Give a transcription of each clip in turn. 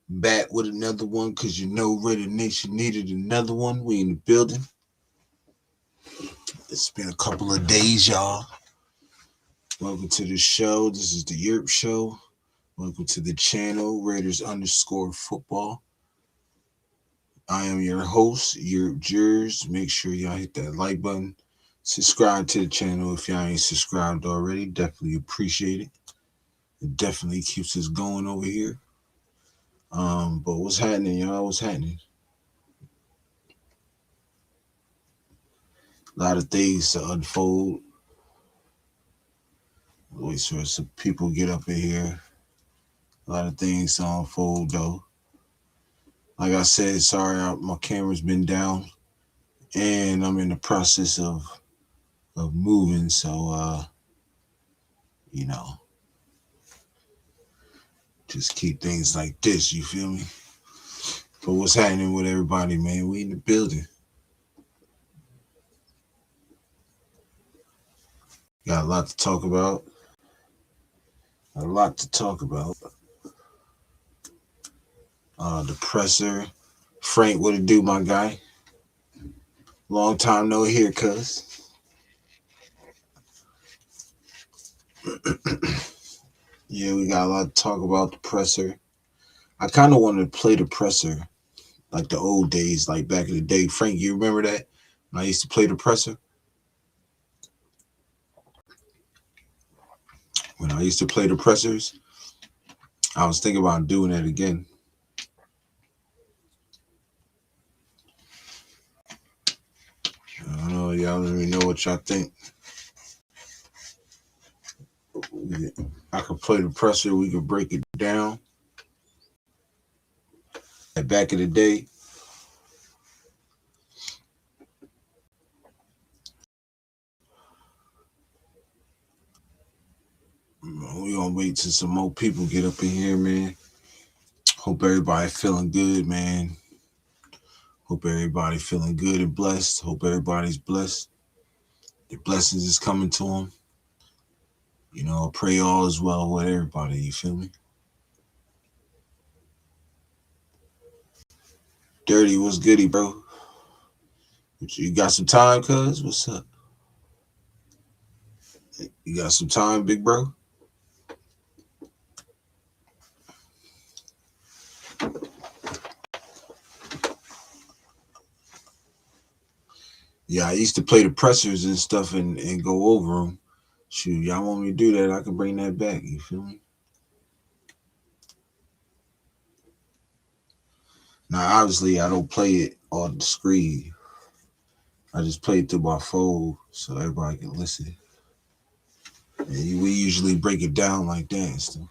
Back with another one because Raider Nation needed another one. We in the building. It's been a couple of days, y'all. Welcome to the show. This is the Yurp Show. Welcome to the channel, Raiders_football. I am your host, Yurp Jers. Make sure y'all hit that like button. Subscribe to the channel if y'all ain't subscribed already. Definitely appreciate it. It definitely keeps us going over here. But what's happening, y'all? What's happening? A lot of things to unfold. Wait for some people get up in here. A lot of things to unfold, though. Like I said, sorry, my camera's been down, and I'm in the process of moving. So, you know, just keep things like this. You feel me? But what's happening with everybody, man? We in the building. Got a lot to talk about. The presser. Frank, what it do, my guy? Long time no hear, cuz. Yeah, we got a lot to talk about the presser. I kind of wanted to play the presser like the old days, like back in the day. Frank, you remember that? When I used to play the presser? When I used to play the pressers, I was thinking about doing that again. I don't know, y'all don't even know what y'all think. I could play the presser, we could break it down. Like back in the day, we gonna wait till some more people get up in here, man. Hope everybody feeling good, man. Hope everybody feeling good and blessed. Hope everybody's blessed. The blessings is coming to them. You know, I pray all is well with everybody. You feel me? Dirty, what's goody, bro? You got some time, cuz? What's up? You got some time, big bro? Yeah, I used to play the pressers and stuff and go over them. Shoot, y'all want me to do that? I can bring that back. You feel me? Now, obviously, I don't play it on the screen. I just play it through my phone so everybody can listen. And we usually break it down like that and stuff.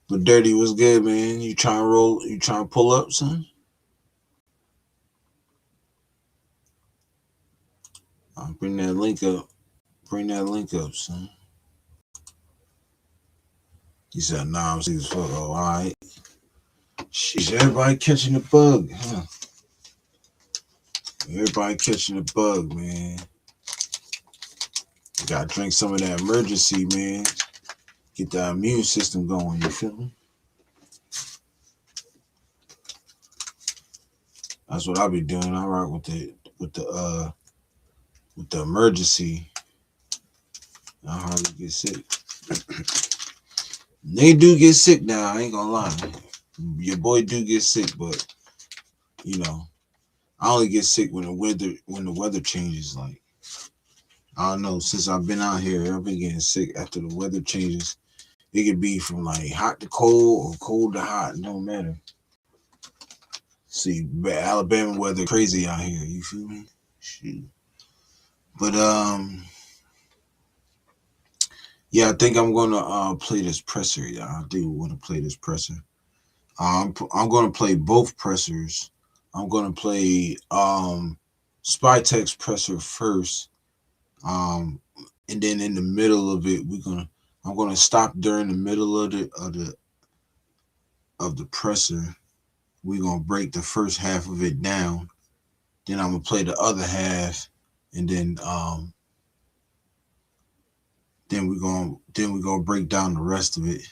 But Dirty, what's good, man? You trying to roll? You trying to pull up, son? I'll bring that link up. Bring that link up, son. He said, nah, I'm sick as fuck. Oh, all right. Sheesh, everybody catching the bug, huh? Everybody catching the bug, man. You gotta drink some of that emergency, man. Get the immune system going, you feel me? That's what I be doing. I rock with the emergency. I hardly get sick. They do get sick now, I ain't gonna lie. Your boy do get sick, but you know, I only get sick when the weather changes. Like, I don't know, since I've been out here, I've been getting sick after the weather changes. It could be from like hot to cold or cold to hot, it don't matter. See, Alabama weather crazy out here, you feel me? Shoot. But yeah, I think I'm gonna play this presser. Yeah, I do want to play this presser. I'm gonna play both pressers. I'm gonna play Spytek's presser first. Um, and then in the middle of it, I'm gonna stop during the middle of the presser. We're gonna break the first half of it down. Then I'm gonna play the other half, and then we're gonna break down the rest of it.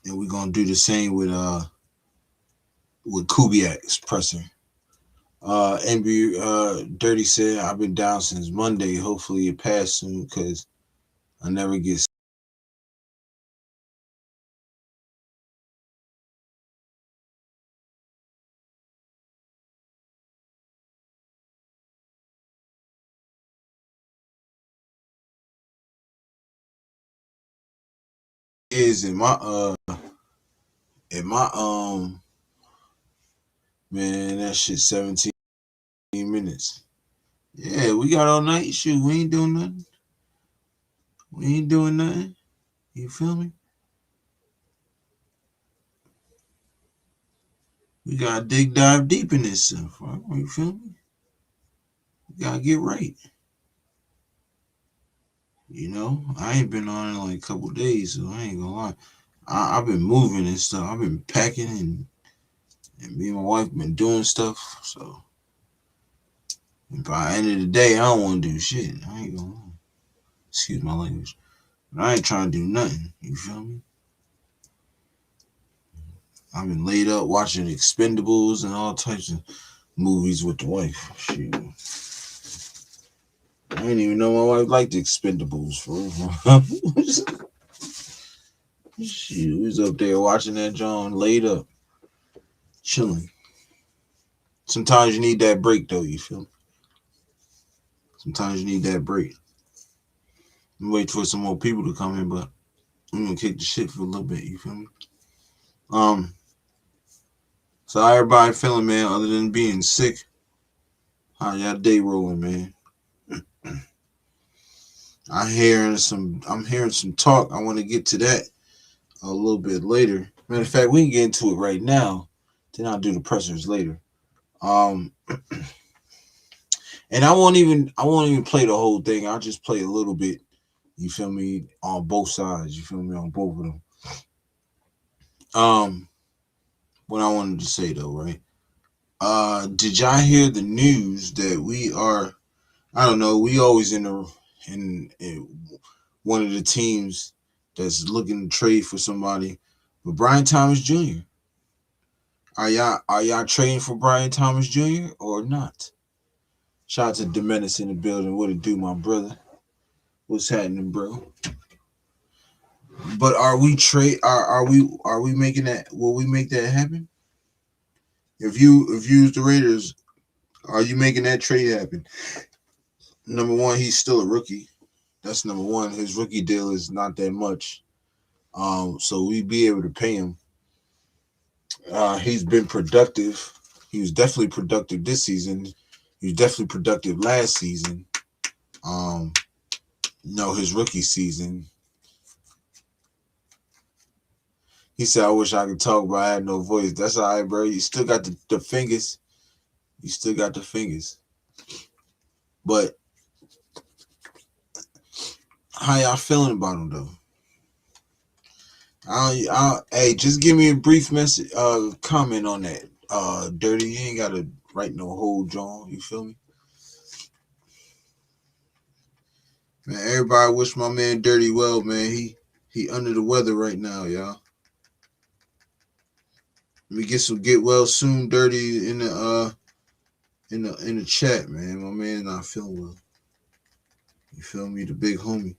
and we're gonna do the same with Kubiak's presser. NB Dirty said, I've been down since Monday. Hopefully it passed soon because I never get is in my man, that shit 17 minutes. Yeah, we got all night. Shoot, we ain't doing nothing. We ain't doing nothing. You feel me? We gotta dive deep in this stuff, right? You feel me? We gotta get right. You know, I ain't been on in like a couple days, so I ain't gonna lie. I've been moving and stuff. I've been packing and me and my wife been doing stuff. So by the end of the day, I don't want to do shit. I ain't gonna lie. Excuse my language. But I ain't trying to do nothing. You feel me? I've been laid up watching Expendables and all types of movies with the wife. Shit. I didn't even know my wife liked Expendables for real. She was up there watching that John laid up, chilling. Sometimes you need that break though, you feel me? Sometimes you need that break. I'm waiting for some more people to come in, but I'm gonna kick the shit for a little bit, you feel me? Um, so how everybody feeling, man, other than being sick? How y'all day rolling, man? I'm hearing some talk. I want to get to that a little bit later. Matter of fact, we can get into it right now. Then I'll do the pressers later. Um, and I won't even play the whole thing. I'll just play a little bit. You feel me? On both sides. You feel me? On both of them. Um, what I wanted to say though, right? Did y'all hear the news that we are? I don't know. We always in one of the teams that's looking to trade for somebody. But Brian Thomas Jr. Are y'all trading for Brian Thomas Jr. or not? Shout out to Demenis in the building. What it do, my brother? What's happening, bro? But are we trade? Are we making that? Will we make that happen? If you use the Raiders, are you making that trade happen? Number one, he's still a rookie. That's number one. His rookie deal is not that much. So we be able to pay him. He's been productive. He was definitely productive this season. He was definitely productive last season. Um, no, his rookie season. He said, "I wish I could talk, but I had no voice." That's all right, bro. You still got the fingers. You still got the fingers. But how y'all feeling about him though? Hey, just give me a brief message, comment on that. Dirty, you ain't gotta write no whole John. You feel me? Man, everybody wish my man Dirty well, man. He under the weather right now, y'all. Let me get some get well soon, Dirty in the chat, man. My man not feeling well. You feel me? The big homie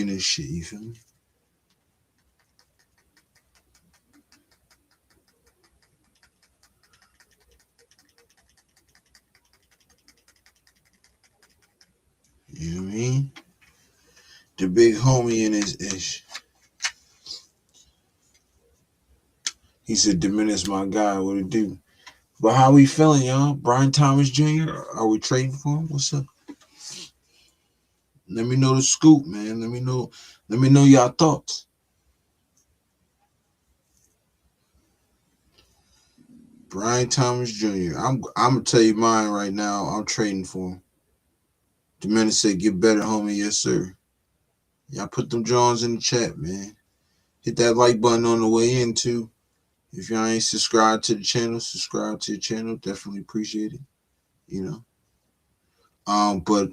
in this shit. You feel me? You know what I mean? The big homie in his ish. He said, "Diminish my guy. What it do?" But how we feeling, y'all? Brian Thomas Jr. Are we trading for him? What's up? Let me know the scoop, man. Let me know. Let me know y'all thoughts. Brian Thomas Jr. I'm gonna tell you mine right now. I'm trading for him. Diminish said, "Get better, homie." Yes, sir. Y'all put them Johns in the chat, man. Hit that like button on the way in too. If y'all ain't subscribed to the channel, subscribe to the channel. Definitely appreciate it. You know. But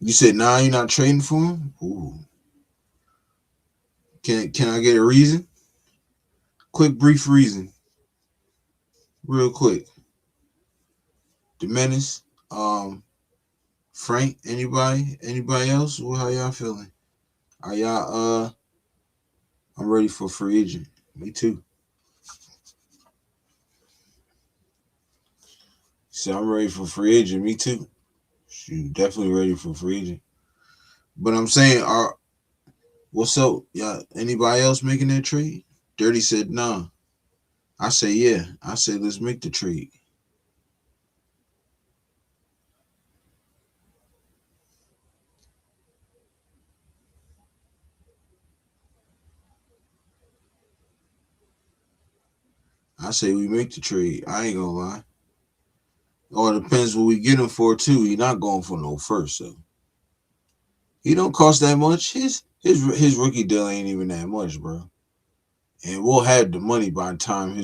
You said nah, you're not trading for him? Ooh. Can I get a reason? Quick, brief reason. Real quick. The Menace. Frank, anybody? Anybody else? Well, how y'all feeling? Are y'all I'm ready for free agent. Me too. So I'm ready for free agent. Me too. Shoot, definitely ready for free agent. But I'm saying, what's up? Y'all, anybody else making that trade? Dirty said nah. I say yeah. I say let's make the trade. I say we make the trade. I ain't gonna lie. Or it depends what we get him for too. He not going for no first, so he don't cost that much. His rookie deal ain't even that much, bro. And we'll have the money by the time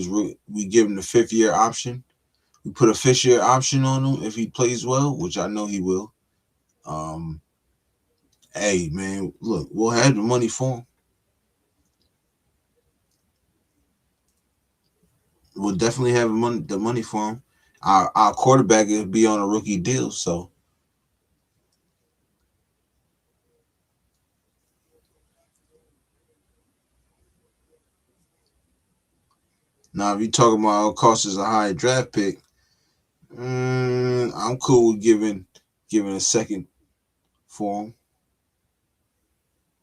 we give him the 5th year option. We put a 5th year option on him if he plays well, which I know he will. Um, hey man, look, we'll have the money for him. We'll definitely have the money for him. Our quarterback will be on a rookie deal, so now if you talking about it costs us a high draft pick, I'm cool with giving a second for him.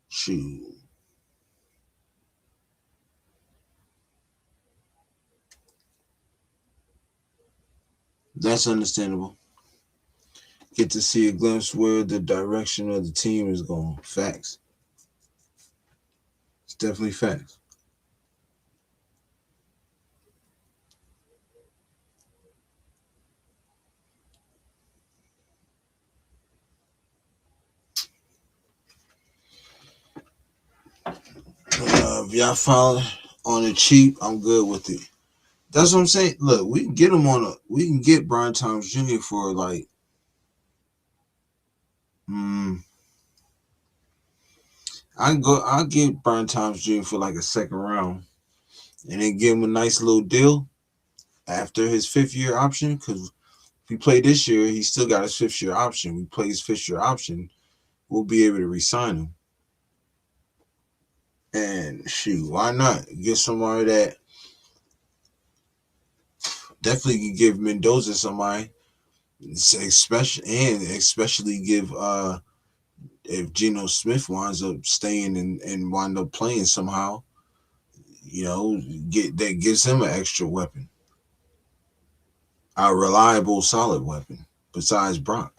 Shoot, that's understandable. Get to see a glimpse where the direction of the team is going. Facts. It's definitely facts. If y'all follow on the cheap, I'm good with it. That's what I'm saying. Look, we can get him we can get Brian Thomas Jr. for like, mm, I'll get Brian Thomas Jr. for like a second round, and then give him a nice little deal after his 5th year option. Because if we play this year, he still got his 5th year option. We play his 5th year option, we'll be able to re-sign him. And shoot, why not get somebody that definitely can give Mendoza somebody, especially give if Geno Smith winds up staying and wind up playing somehow, get that gives him an extra weapon, a reliable, solid weapon besides Brock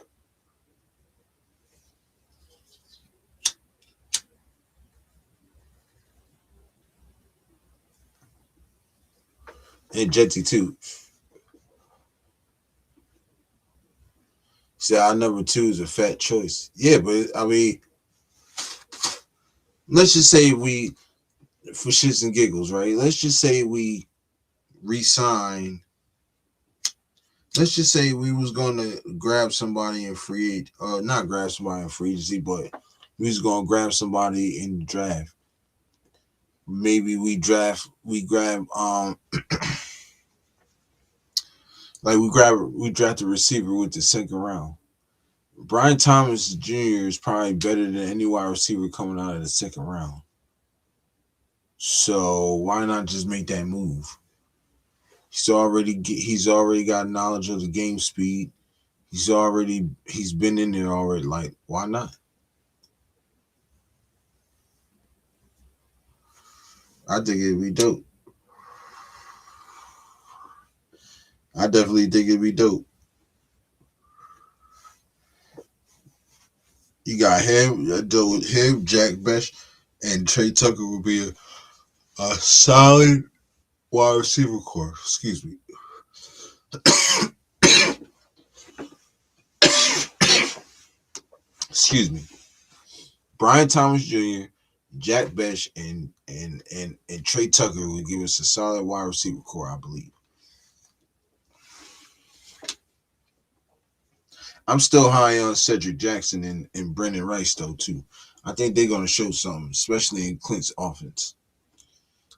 and Jetty too. See, our number 2 is a fat choice. Yeah, but I mean, let's just say for shits and giggles, right? Let's just say we resign. Let's just say we was going to grab somebody in free, not grab somebody in free agency, but we was going to grab somebody in the draft. Maybe we grab, like we draft a receiver with the 2nd round. Brian Thomas Jr. is probably better than any wide receiver coming out of the 2nd round. So why not just make that move? He's already got knowledge of the game speed. He's been in there already. Like, why not? I think it'd be dope. I definitely think it'd be dope. You got him, Jack Besh, and Trey Tucker will be a solid wide receiver core. Excuse me. Excuse me. Brian Thomas Jr., Jack Besh, and Trey Tucker will give us a solid wide receiver core, I believe. I'm still high on Cedric Jackson and Brendan Rice though too. I think they're gonna show something, especially in Clint's offense.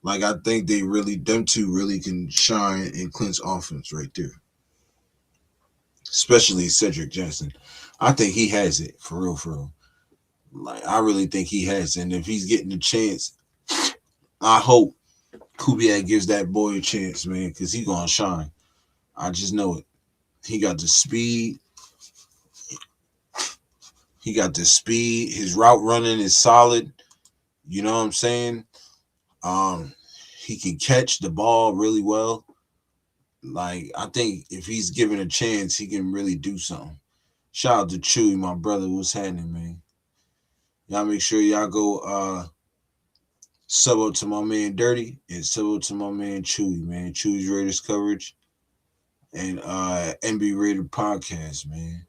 Like I think them two really can shine in Clint's offense right there. Especially Cedric Jackson. I think he has it for real, for real. Like I really think he has it. And if he's getting the chance, I hope Kubiak gives that boy a chance, man, because he's gonna shine. I just know it. He got the speed. He got the speed. His route running is solid. You know what I'm saying? Um, he can catch the ball really well. Like I think if he's given a chance, he can really do something. Shout out to Chewy, my brother. What's happening, man? Y'all make sure y'all go sub up to my man Dirty and sub up to my man Chewy, man. Chewy's Raiders coverage and NB Raider podcast, man.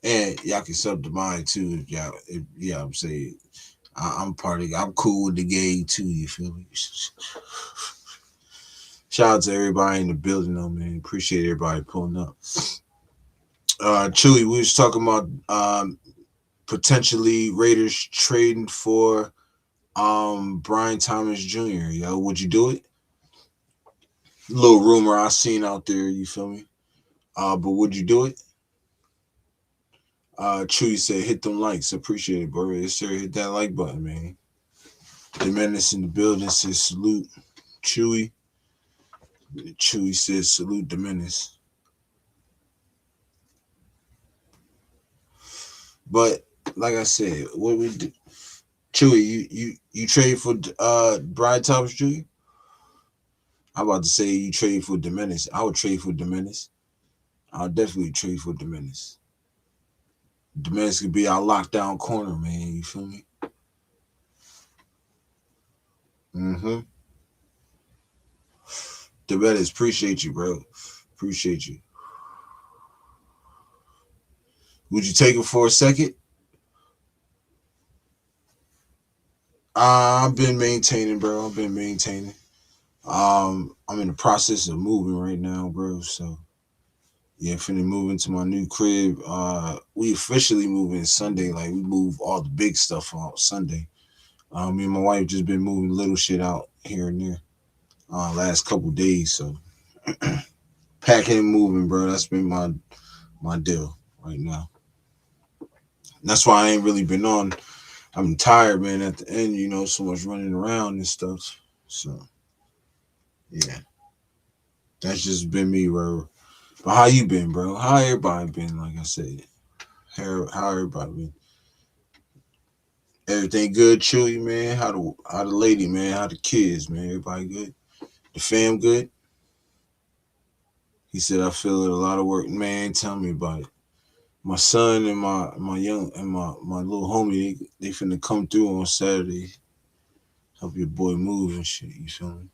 And y'all can sub to mine too if y'all. If yeah, I'm saying I'm part of. I'm cool with the game too. You feel me? Shout out to everybody in the building, though, man. Appreciate everybody pulling up. Chewy, we was talking about potentially Raiders trading for Brian Thomas Jr. Yo, would you do it? Little rumor I seen out there. You feel me? But would you do it? Chewy said, "Hit them likes. Appreciate it, bro. Yes, sir. Hit that like button, man." The menace in the building says salute, Chewy. Chewy says salute the menace. But like I said, what we do, Chewy, you trade for Brian Thomas Jr. I'm about to say you trade for Dominus. I would trade for Dominus. I'll definitely trade for Dominus. Dominus could be our lockdown corner, man. You feel me? Mm-hmm. Dominus, appreciate you, bro. Appreciate you. Would you take it for a second? I've been maintaining, bro. I've been maintaining. I'm in the process of moving right now, bro. So yeah, finna move into my new crib. We officially move in Sunday. Like we move all the big stuff out Sunday. Me and my wife just been moving little shit out here and there. Last couple days. So packing and moving, bro. That's been my deal right now. That's why I ain't really been on. I'm tired, man. At the end, so much running around and stuff. So yeah, that's just been me, bro. But how you been, bro? How everybody been? Like I said, how everybody been? Everything good, Chewy, man? How the lady, man? How the kids, man? Everybody good? The fam good? He said, I feel it a lot of work. Man, tell me about it. My son and my young and my little homie, they finna come through on Saturday. Help your boy move and shit, you feel me?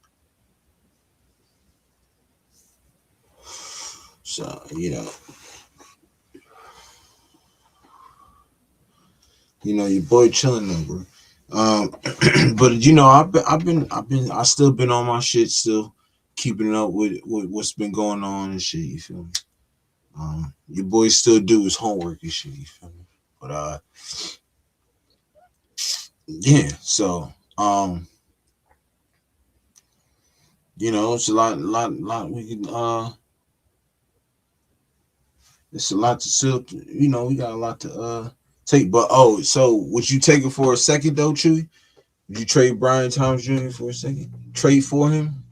So, your boy chilling though, bro. But I still been on my shit, still keeping up with what's been going on and shit. You feel me? Your boy still do his homework and shit. You feel me? But yeah. So it's a lot. We can it's a lot to still. We got a lot to take. But so would you take it for a second though, Chewy? Would you trade Brian Thomas Jr. for a second? Trade for him?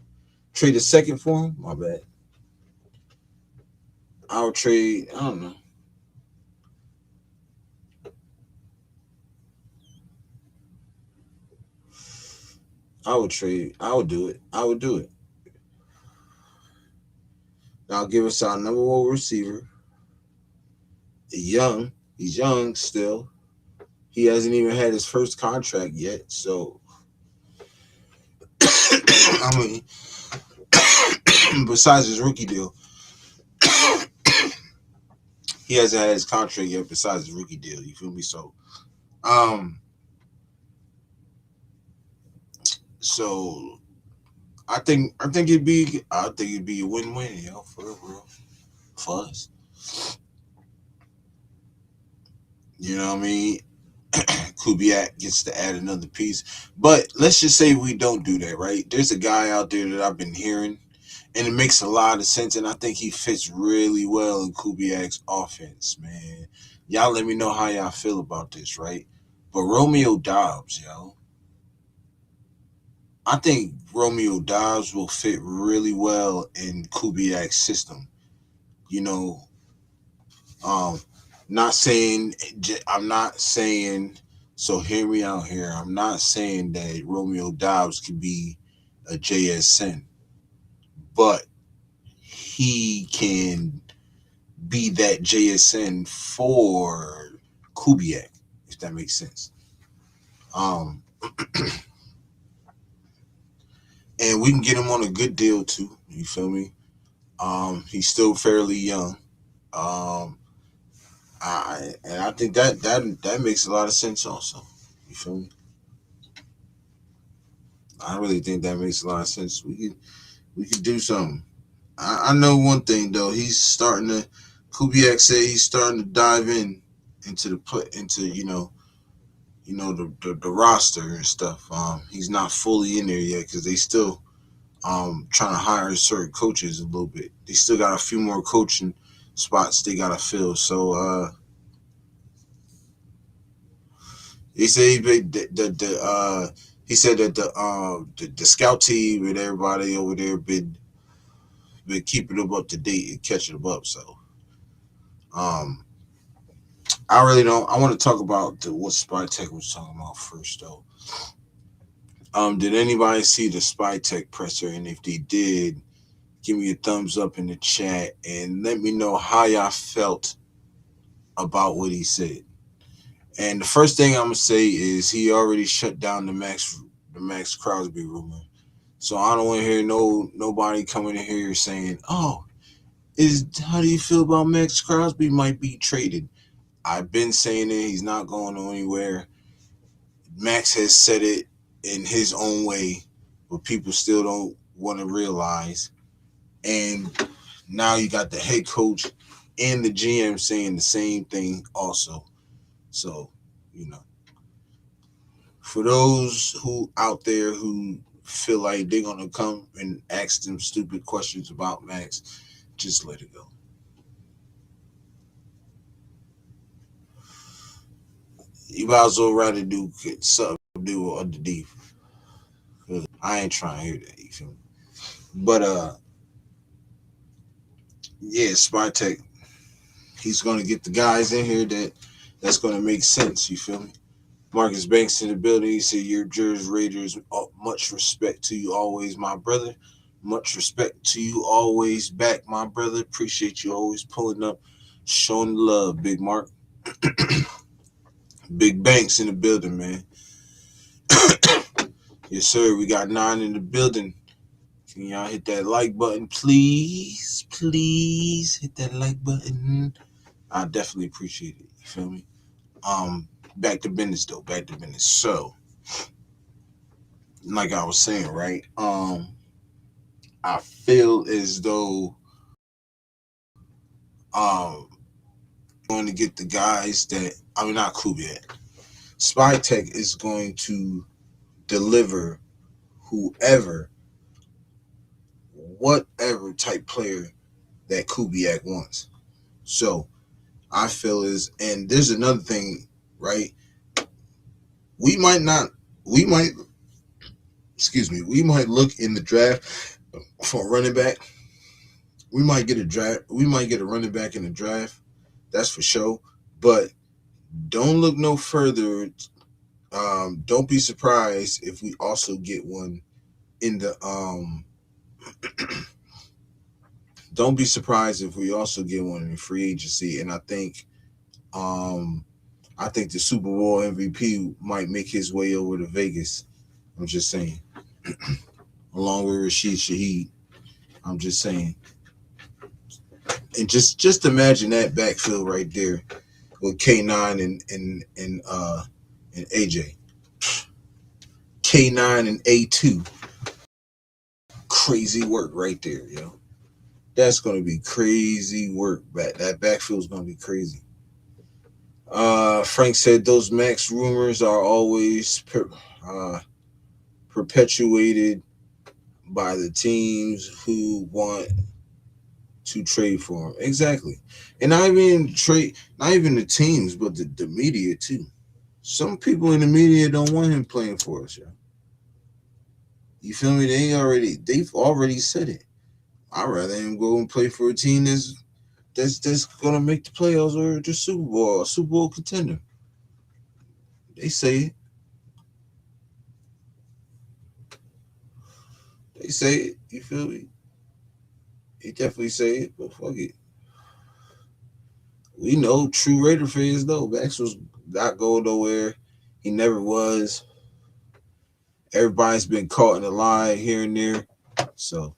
Trade a second for him? My bad. I would trade. I don't know. I would trade. I would do it. I would do it. Now give us our number one receiver. Young. He's young still. He hasn't even had his first contract yet. So I mean, besides his rookie deal, he hasn't had his contract yet. Besides his rookie deal, you feel me? So, um, so I think it'd be a win-win, for real, for us. You know what I mean? Kubiak gets to add another piece. But let's just say we don't do that, right? There's a guy out there that I've been hearing, and it makes a lot of sense, and I think he fits really well in Kubiak's offense, man. Y'all let me know how y'all feel about this, right? But Romeo Dobbs, I think Romeo Dobbs will fit really well in Kubiak's system. You know, um, not saying I'm not saying. So hear me out here. I'm not saying that Romeo Dobbs could be a JSN, but he can be that JSN for Kubiak, if that makes sense. Um, and we can get him on a good deal too. You feel me? He's still fairly young. Um, I think that makes a lot of sense also. You feel me? I really think that makes a lot of sense. We could do something. I know one thing though. He's starting to. Kubiak said he's starting to dive into the put into the roster and stuff. He's not fully in there yet because they still trying to hire certain coaches a little bit. They still got a few more coaching spots they gotta fill. So he said he said that the scout team and everybody over there been keeping them up to date and catching them up. So um I really don't. I want to talk about what Spytek was talking about first though. Did anybody see the Spytek presser? And if they did, give me a thumbs up in the chat and let me know how y'all felt about what he said. And the first thing I'm gonna say is he already shut down the Max Crosby rumor. So I don't want to hear nobody coming in here saying, "Oh, is how do you feel about Max Crosby might be traded?" I've been saying it. He's not going anywhere. Max has said it in his own way, but people still don't want to realize. And now you got the head coach and the GM saying the same thing also. So, you know, for those who out there who feel like they're gonna come and ask them stupid questions about Max, just let it go. You might as well rather do something do underneath. I ain't trying to hear that. You feel me? But yeah, Spytek, he's gonna get the guys in here that's gonna make sense. You feel me? Marcus Banks in the building. He said, "Your Jersey Raiders. Much respect to you always, my brother. Much respect to you always back, my brother. Appreciate you always pulling up, showing the love, Big Mark. Big Banks in the building, man. Yes, sir. We got 9 in the building. Can y'all hit that like button, please? Please hit that like button. I definitely appreciate it. You feel me? Back to business though. Back to business. So, like I was saying, right? I feel as though um going to get the guys that I mean not Kubiak. Spytek is going to deliver whoever, whatever type player that Kubiak wants. So I feel and there's another thing, right? We might not, we might, we might look in the draft for a running back. We might get a running back in the draft. That's for sure. But don't look no further. Don't be surprised if we also get one in the don't be surprised if we also get one in the free agency. And um I think the Super Bowl MVP might make his way over to Vegas. I'm just saying. Along with Rashid Shaheed. I'm just saying. And just imagine that backfield right there with K9 and AJ. K9 and A2. crazy work right there, yo. That's gonna be crazy work. That backfield's gonna be crazy. Frank said those Max rumors are always perpetuated by the teams who want to trade for him. Exactly, and not even the teams, but the media too. Some people in the media don't want him playing for us, yo. You feel me? They've already said it. I'd rather him go and play for a team that's gonna make the playoffs or the Super Bowl, a Super Bowl contender. They say it. They say it. You feel me? They definitely say it, but fuck it. We know true Raider fans though. Max was not going nowhere. He never was. Everybody's been caught in a lie here and there. So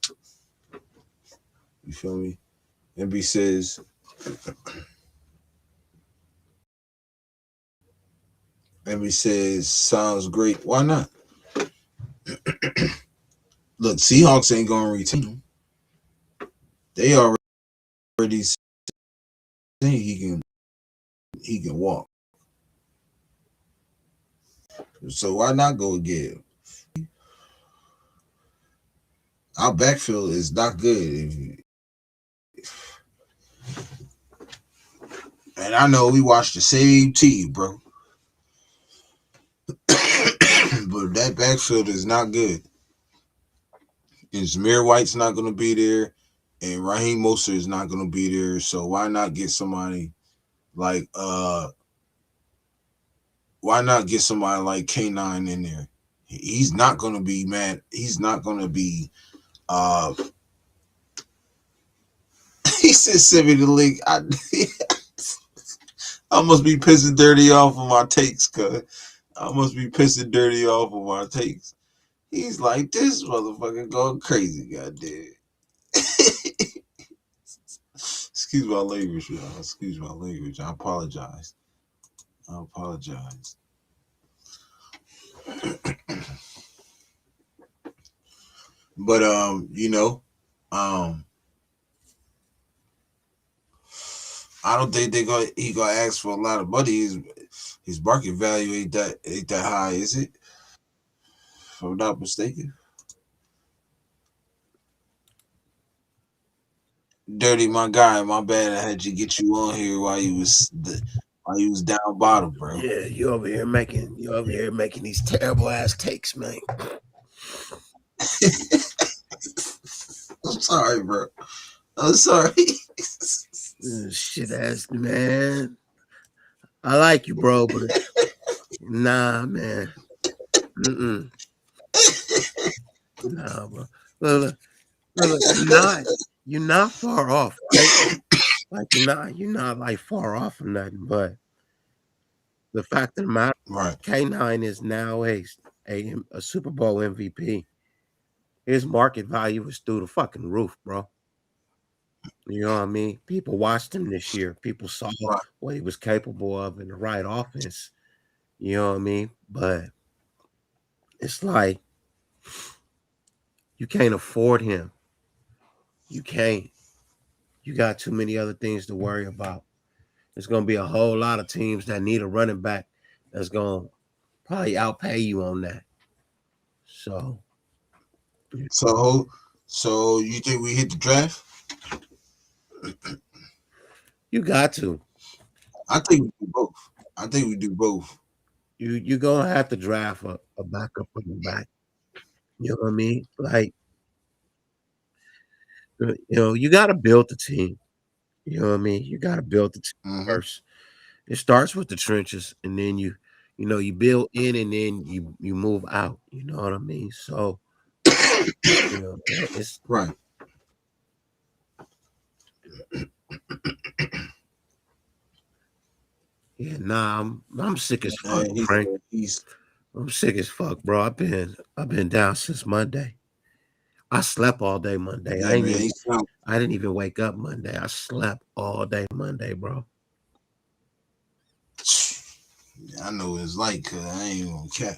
you feel me? MB says sounds great. Why not? Look, Seahawks ain't gonna retain him. They already saying he can walk. So why not go get him? Our backfield is not good. And I know we watch the same team, bro. But that backfield is not good. And Zamir White's not going to be there. And Raheem Mostert is not going to be there. So why not get somebody like K9 in there? He's not going to be mad. He's not going to be he said send me the link. I must be pissing dirty off of my takes, cuz I must be pissing dirty off of my takes. He's like, this motherfucker going crazy, goddamn. Excuse my language, y'all. Excuse my language. I apologize. But I don't think he gonna ask for a lot of money. His market value ain't that high, is it? If I'm not mistaken. Dirty, my guy, my bad. I had to get you on here while you was down bottom, bro. Yeah, you over here making these terrible ass takes, man. I'm sorry, bro. I'm sorry. Shit ass man. I like you, bro, but nah, man. Nah, bro. Look, you're not far off, right? Like you're not like far off from nothing, but the fact of the matter, Right. K9 is now a Super Bowl MVP. His market value is through the fucking roof, bro. You know what I mean? People watched him this year. People saw what he was capable of in the right offense. You know what I mean? But it's like you can't afford him. You can't. You got too many other things to worry about. There's going to be a whole lot of teams that need a running back that's going to probably outpay you on that. So you think we hit the draft? you got to. I think we do both. You're going to have to draft a backup running back. You know what I mean? Like, you got to build the team. You know what I mean? You got to build the team first. It starts with the trenches, and then you build in, and then you move out. You know what I mean? So, it's right. Yeah, nah, I'm sick as fuck, Frank. I'm sick as fuck, bro. I've been down since Monday. I slept all day Monday. Yeah, I didn't even wake up Monday. I slept all day Monday, bro. I know what it's like, cause I ain't gonna cap.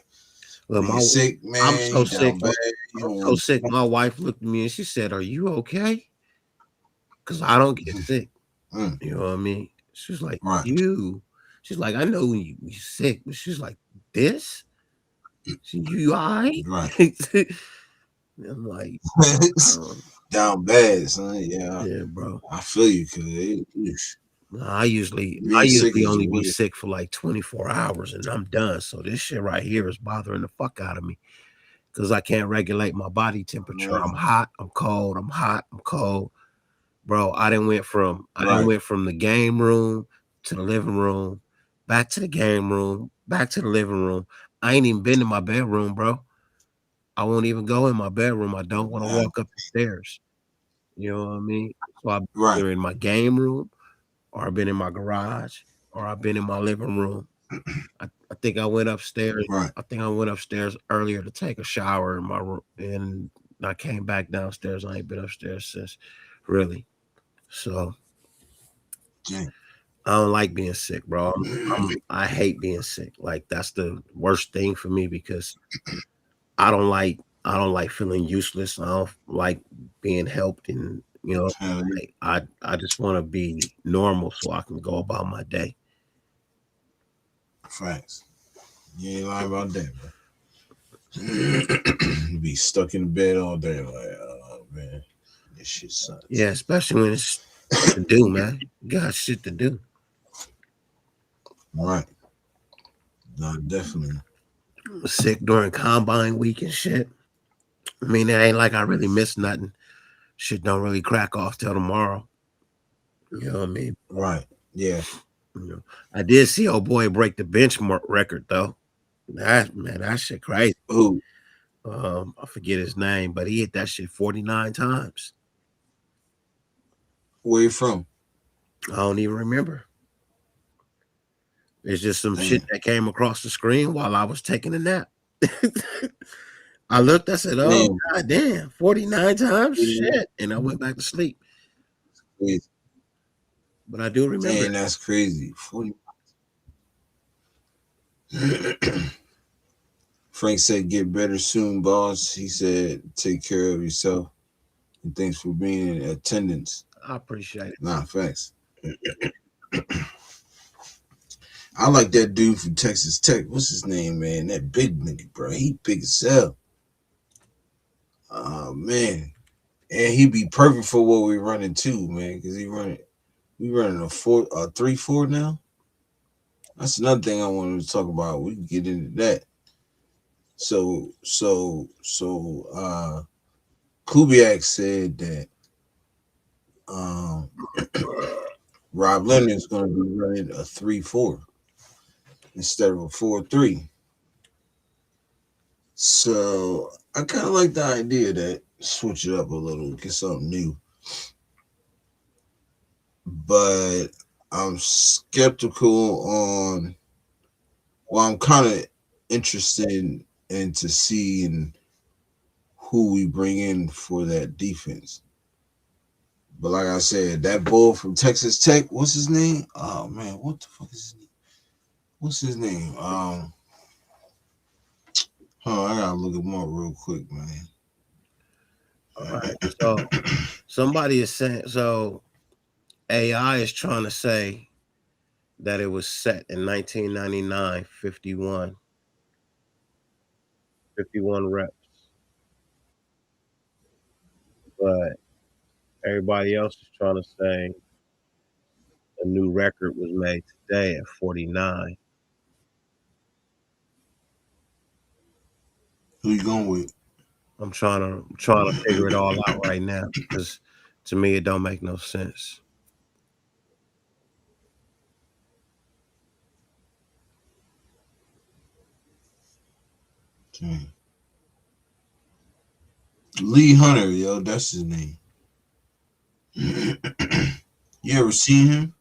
Look, You sick, I'm man? so You sick. down bad? You I'm don't so want sick. My wife looked at me and she said, "Are you okay?" Because I don't get sick. You know what I mean? She's like, right, "You." She's like, "I know when you sick," but she's like, "This? You all right?" right. I'm like, um, Down bad, son. Yeah, yeah, bro. I feel you, cause Nah, I being sick usually is only be weird. sick for like 24 hours and I'm done. So this shit right here is bothering the fuck out of me because I can't regulate my body temperature. Yeah, I'm hot, I'm cold, I'm hot, I'm cold. Bro, I done right, went from the game room to the living room, back to the game room, back to the living room. I ain't even been in my bedroom, bro. I won't even go in my bedroom. I don't want to yeah, walk up the stairs. You know what I mean? So I've been right, either in my game room or I've been in my garage or I've been in my living room. I think I went upstairs. right. I think I went upstairs earlier to take a shower in my room, and I came back downstairs. I ain't been upstairs since, really. So Dang. I don't like being sick, bro. I hate being sick. Like that's the worst thing for me because I don't like feeling useless. I don't like being helped, and Hell yeah, like I just want to be normal so I can go about my day. facts. You ain't lying about that, bro. You be stuck in the bed all day, like, oh man, this shit sucks. Yeah, especially when it's shit to do, man. You got shit to do. Right. No, definitely. Sick during combine week and shit. I mean, it ain't like I really missed nothing. Shit don't really crack off till tomorrow. You know what I mean? Right. Yeah. You know, I did see old boy break the benchmark record though. That shit crazy. Who? I forget his name, but he hit that shit 49 times. Where you from? I don't even remember. It's just some shit Damn. that came across the screen while I was taking a nap. I looked, I said, "Oh, Damn. god damn, 49 times? Shit." And I went back to sleep. Crazy. But I do remember Dang, that's crazy. 40. Frank said, "Get better soon, boss." He said, "Take care of yourself." And thanks for being in attendance. I appreciate it. Nah, facts. I like that dude from Texas Tech. What's his name, man? That big nigga, bro. He big as hell. Oh man. And he be perfect for what we running too, man. Cause we running a 3-4 now. That's another thing I wanted to talk about. We can get into that. So Kubiak said that um Rob Leonard's gonna be running a 3-4 instead of a 4-3. So I kind of like the idea that switch it up a little, get something new. But I'm skeptical on. Well, I'm kind of interested in to seeing who we bring in for that defense. But like I said, that bull from Texas Tech, what's his name? Oh man, what the fuck is his name? What's his name? I gotta look him up real quick, man. All right. So somebody is saying so AI is trying to say that it was set in 1999, 51 reps, but everybody else is trying to say a new record was made today at 49. Who you going with? I'm trying to figure it all out right now because to me it don't make no sense. Okay. Lee Hunter, yo, that's his name. You ever seen him?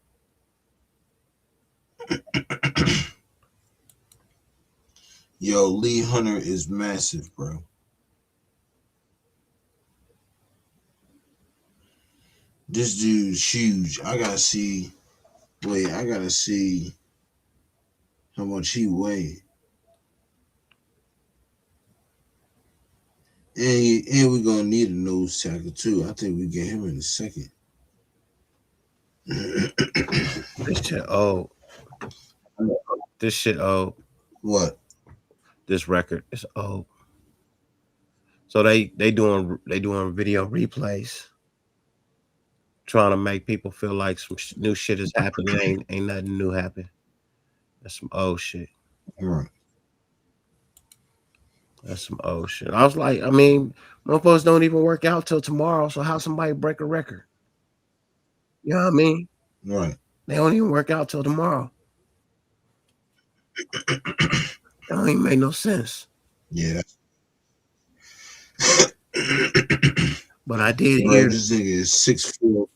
Yo, Lee Hunter is massive, bro. This dude's huge. I gotta see. Wait, I gotta see how much he weighed. And we're gonna need a nose tackle too. I think we get him in a second. This shit old. This shit old. What? This record is old. So they doing video replays, trying to make people feel like some new shit is happening. Ain't nothing new happened. That's some old shit. Right. That's some old shit. I was like, I mean, motherfuckers don't even work out till tomorrow. So how somebody break a record? You know what I mean? Right. They don't even work out till tomorrow. That don't even make no sense. Yeah. But I did Bro, hear this nigga is 6'4".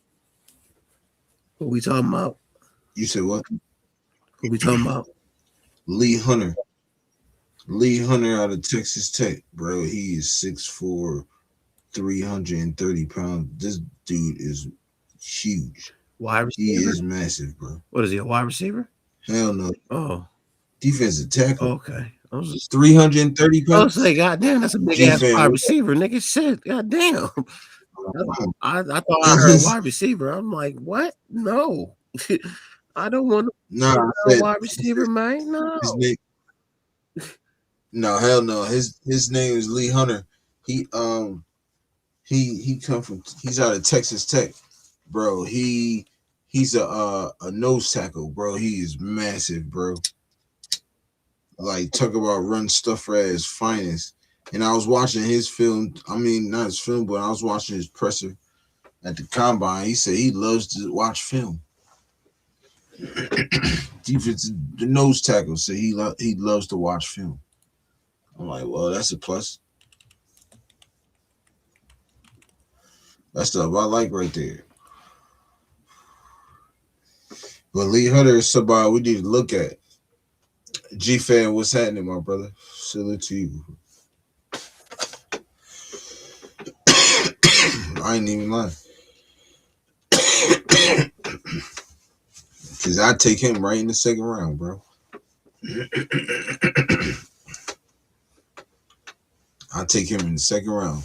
Who we talking about? You said what? Who we talking about? Lee Hunter. Lee Hunter out of Texas Tech, bro. He is 6'4", 330 pounds. This dude is huge. Wide He receiver? is massive, bro. What is he, a wide receiver? Hell no. Oh, Defensive tackle. okay. I was just 330 I was pounds. like, God damn, that's a big ass wide receiver, nigga. Shit, god damn. I thought I heard wide receiver. I'm like, what? No, I don't want a wide receiver, man. No. His name, no, hell no. His name is Lee Hunter. He come from. He's out of Texas Tech, bro. He's a nose tackle, bro. He is massive, bro. Like, talk about run stuffer at his finest. And I was watching his film. I mean, not his film, but I was watching his presser at the combine. He said he loves to watch film. Defense, the nose tackle said he loves to watch film. I'm like, well, that's a plus. That's stuff I like right there. But Lee Hunter is somebody we need to look at. G-Fan, what's happening, my brother? Salute to you. I ain't even lying. Because I take him right in the second round, bro. I'll take him in the second round.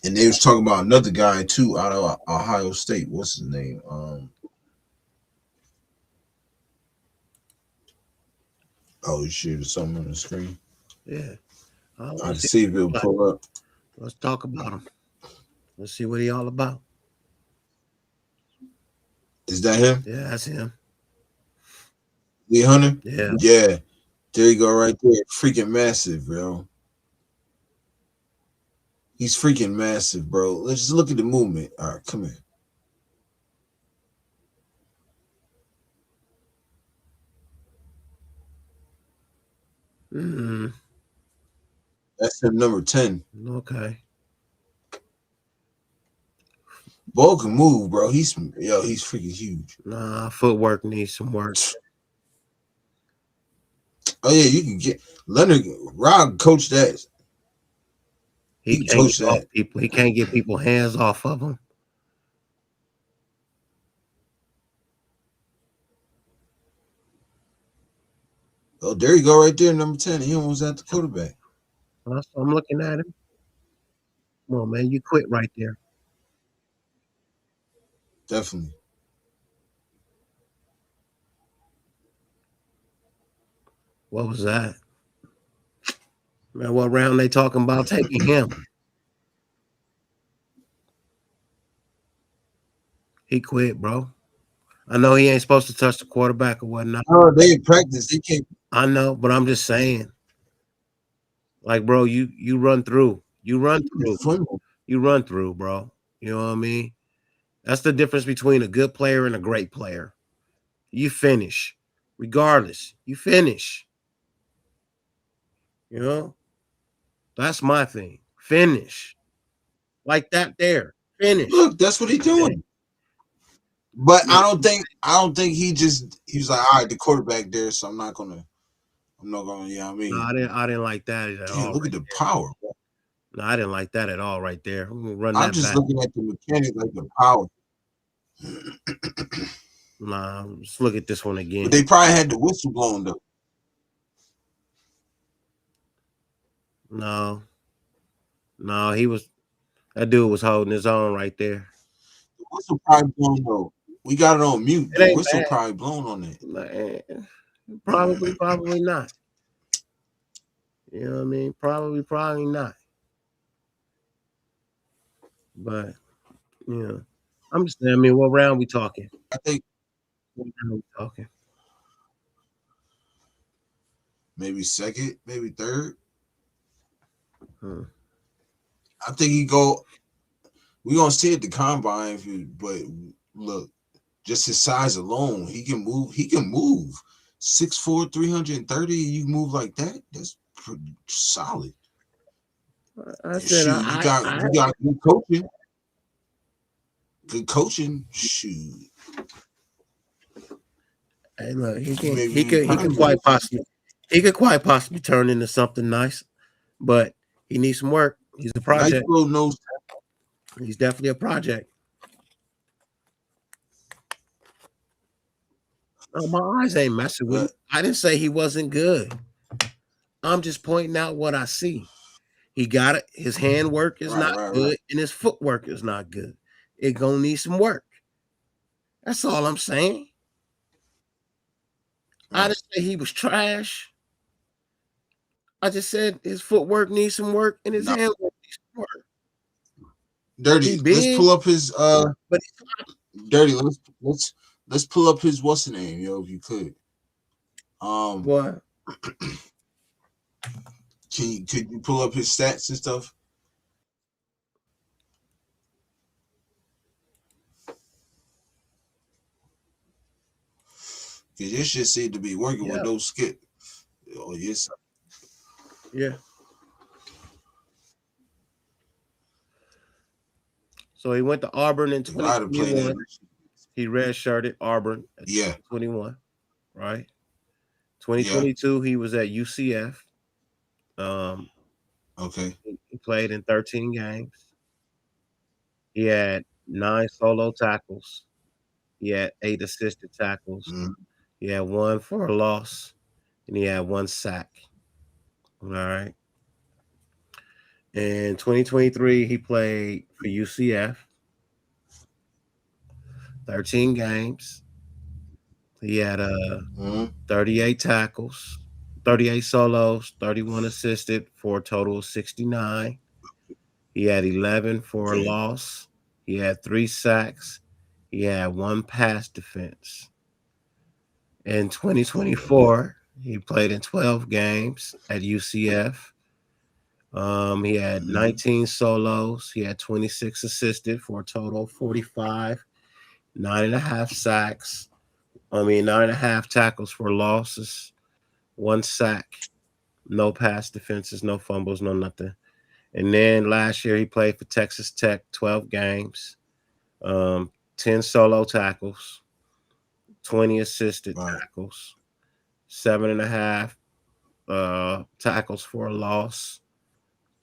And they was talking about another guy, too, out of Ohio State. What's his name? Oh, shit, there's something on the screen. Yeah. I can see if it'll pull up. Let's talk about him. Let's see what he all about. Is that him? Yeah, that's him. Lee Hunter? Yeah. Yeah. There you go right there. Freaking massive, bro. He's freaking massive, bro. Let's just look at the movement. All right, come here. Mm-hmm. That's him, number 10. Okay. Bo can move, bro. He's freaking huge. Nah, footwork needs some work. Oh yeah, you can get Leonard. Rob coach that. He can't coach that. People. He can't get people hands off of him. Oh, there you go, right there, number 10. He almost at the quarterback. I'm looking at him. Come on, man, you quit right there. Definitely. What was that? Man, what round they talking about taking him? He quit, bro. I know he ain't supposed to touch the quarterback or whatnot. Oh, they in practice. They can't. I know, but I'm just saying. Like, bro, you run through. You run through. You run through, bro. You know what I mean? That's the difference between a good player and a great player. You finish. Regardless, you finish. You know? That's my thing. Finish. Like that there. Finish. Look, that's what he's doing. But I don't think he was like, all right, the quarterback there, so I'm not gonna, you know what I mean? No, I didn't like that at all. Look at the power, bro. No, I didn't like that at all right there. I'm just looking at the mechanics, like the power. Nah, let's look at this one again. But they probably had the whistle blown though. No, no, that dude was holding his own right there. The whistle probably blown though. We got it on mute. It The ain't whistle bad. probably blown on it. Probably not. You know what I mean? Probably not. But I'm just saying. I mean, what round we talking? I think What round we talking? maybe second, maybe third. Hmm. I think he go. We gonna see at the combine, but look, just his size alone, he can move. He can move. 6'4", 330. You move like that. That's pretty solid. I said Shoot, you got good coaching. Good coaching. Shoot, hey, look, he you can may he be could he could prime quite time. possibly turn into something nice, but he needs some work. He's a Nice project. little nose. He's definitely a project. No, my eyes ain't messing with him. I didn't say he wasn't good. I'm just pointing out what I see. He got it. His hand work is not Right. good, and his footwork is not good. It gonna need some work. That's all I'm saying. I Right. didn't say he was trash. I just said his footwork needs some work, and his No, hand work needs some work. He dirty. Let's big, pull up his but dirty. Let's pull up his what's the name, yo, if you could. Um, boy, could you pull up his stats and stuff? Because this shit seemed to be working with yeah, no skip. Oh yes, yeah. So he went to Auburn in if I had to play 2021. that, He redshirted Auburn at yeah, 2021, right? yeah, 2022, he was at UCF. Um, okay, he played in 13 games. He had 9 solo tackles. He had 8 assisted tackles. mm, He had 1 for a loss, and he had 1 sack. All right. In 2023, he played for UCF, 13 games. He had 38 tackles, 38 solos, 31 assisted for a total of 69. He had 11 for a okay, loss. He had 3 sacks. He had 1 pass defense. In okay, 2024, he played in 12 games at UCF. He had mm, 19 solos. He had 26 assisted for a total of 45, 9.5 sacks. 9.5 tackles for losses, 1 sack, no pass defenses, no fumbles, no nothing. And then last year he played for Texas Tech, 12 games, 10 solo tackles, 20 assisted right, tackles, 7.5 tackles for a loss,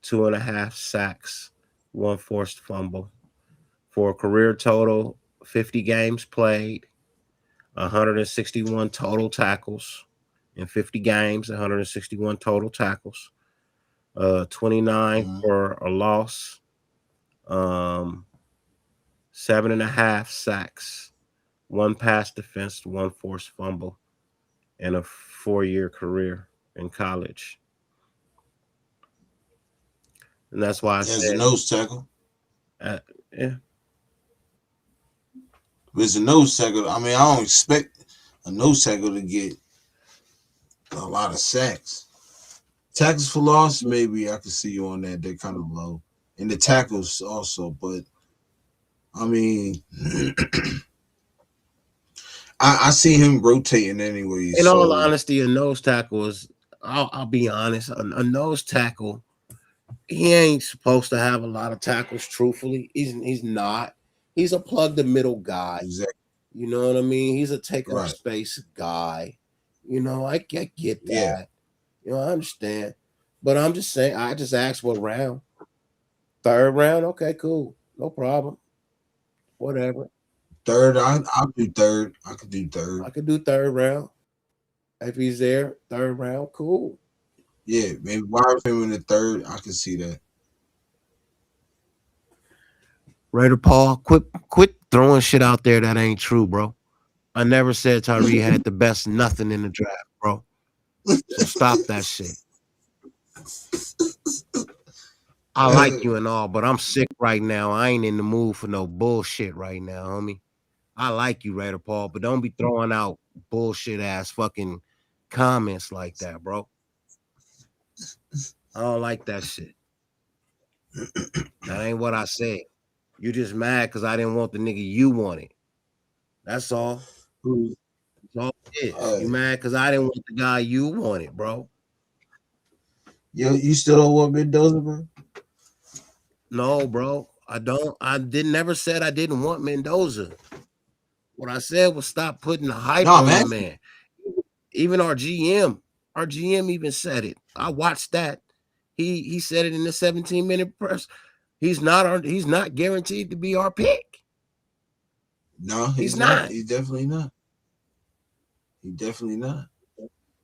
2.5 sacks, 1 forced fumble. For a career total, 50 games played, 161 total tackles in 50 games, 161 total tackles, 29 mm, for a loss, 7.5 sacks, 1 pass defense, 1 forced fumble, and a 4-year career in college. And that's why I as a said, nose tackle. uh, yeah, As a nose tackle, I mean, I don't expect a nose tackle to get a lot of sacks. Tackles for loss, maybe I can see you on that. They're kind of low, and the tackles also. But I mean, I see him rotating anyway. in all So honesty, a nose tackle is, I'll be honest, a nose tackle, he ain't supposed to have a lot of tackles, truthfully. He's not. He's a plug the middle guy. exactly You know what I mean? He's a take up right. space guy. I get Yeah, that. I understand. But I'm just saying, I just asked what round. Third round? Okay, cool. No problem. Whatever. third. I'll do third. I could do I third. could do third round. If he's there, third round, cool. Yeah, maybe wide receiver in the third. I can see that. Raider Paul, quit throwing shit out there that ain't true, bro. I never said Tyree had the best nothing in the draft, bro. So stop that shit. I like you and all, but I'm sick right now. I ain't in the mood for no bullshit right now, homie. I like you, Raider Paul, but don't be throwing out bullshit ass fucking comments like that, bro. I don't like that shit. That ain't what I said. You just mad because I didn't want the nigga you wanted. That's all. That's all it is. You mad because I didn't want the guy you wanted, bro. Yo, you still don't want Mendoza, bro? No, bro. I don't. I didn't never said I didn't want Mendoza. What I said was stop putting the hype No, on the man. man. Even our GM even said it. I watched that. He said it in the 17-minute press. He's not guaranteed to be our pick. No, He's he's not. not. He's definitely not. He's definitely not.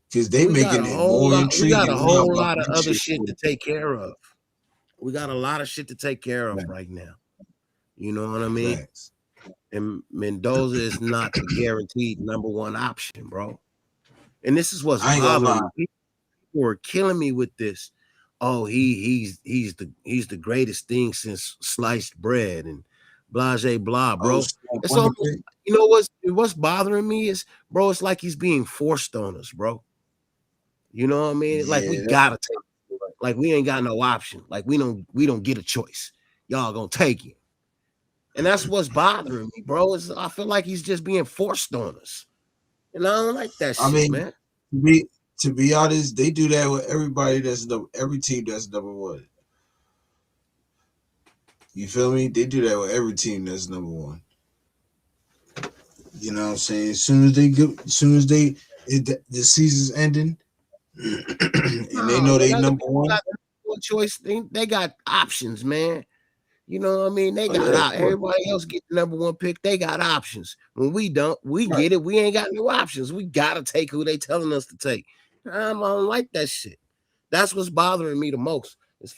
Because they We got making a it whole more lot. We got intriguing a now whole about lot of this other shit. shit to take care of. We got a lot of shit to take care of right now. You know what I mean? Facts. And Mendoza is not the guaranteed number one option, bro. And this is what's I ain't gonna lie. bothering me. People were killing me with this. Oh, he's the greatest thing since sliced bread and blase blah, Oh, bro. It's almost, you know what's bothering me is, bro, it's like he's being forced on us, bro. You know what I mean? Like we yeah, gotta take it. Like we ain't got no option. Like we don't get a choice. Y'all gonna take it. And that's what's bothering me, bro. Is I feel like he's just being forced on us. And I don't like that I shit, mean, man. to be honest, they do that with everybody every team that's number one. You feel me? They do that with every team that's number one. You know what I'm saying? As soon as the season's ending, and they No, know man, they other number people one. got no choice. They got options, man. You know what I mean? They Oh got yeah, of out. course. Everybody else get the number one pick. They got options. When we don't, we Right. get it. We ain't got no options. We gotta take who they telling us to take. I don't like that shit. That's what's bothering me the most. Is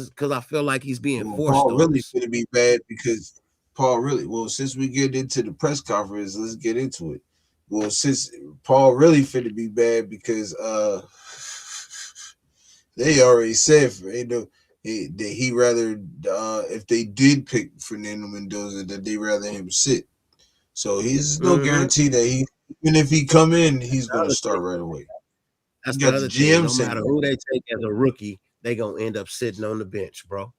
because I feel like he's being Well, forced Paul on really us. going to be bad because Paul really. Well, since we get into the press conference, let's get into it. Well, since Paul really finna be bad because they already said that he rather if they did pick Fernando Mendoza that they rather him sit. So he's no Mm-hmm. guarantee that even if he come in, he's The gonna other start thing, right away. that's You the got the other thing. GM No saying matter who they take as a rookie, they gonna end up sitting on the bench, bro.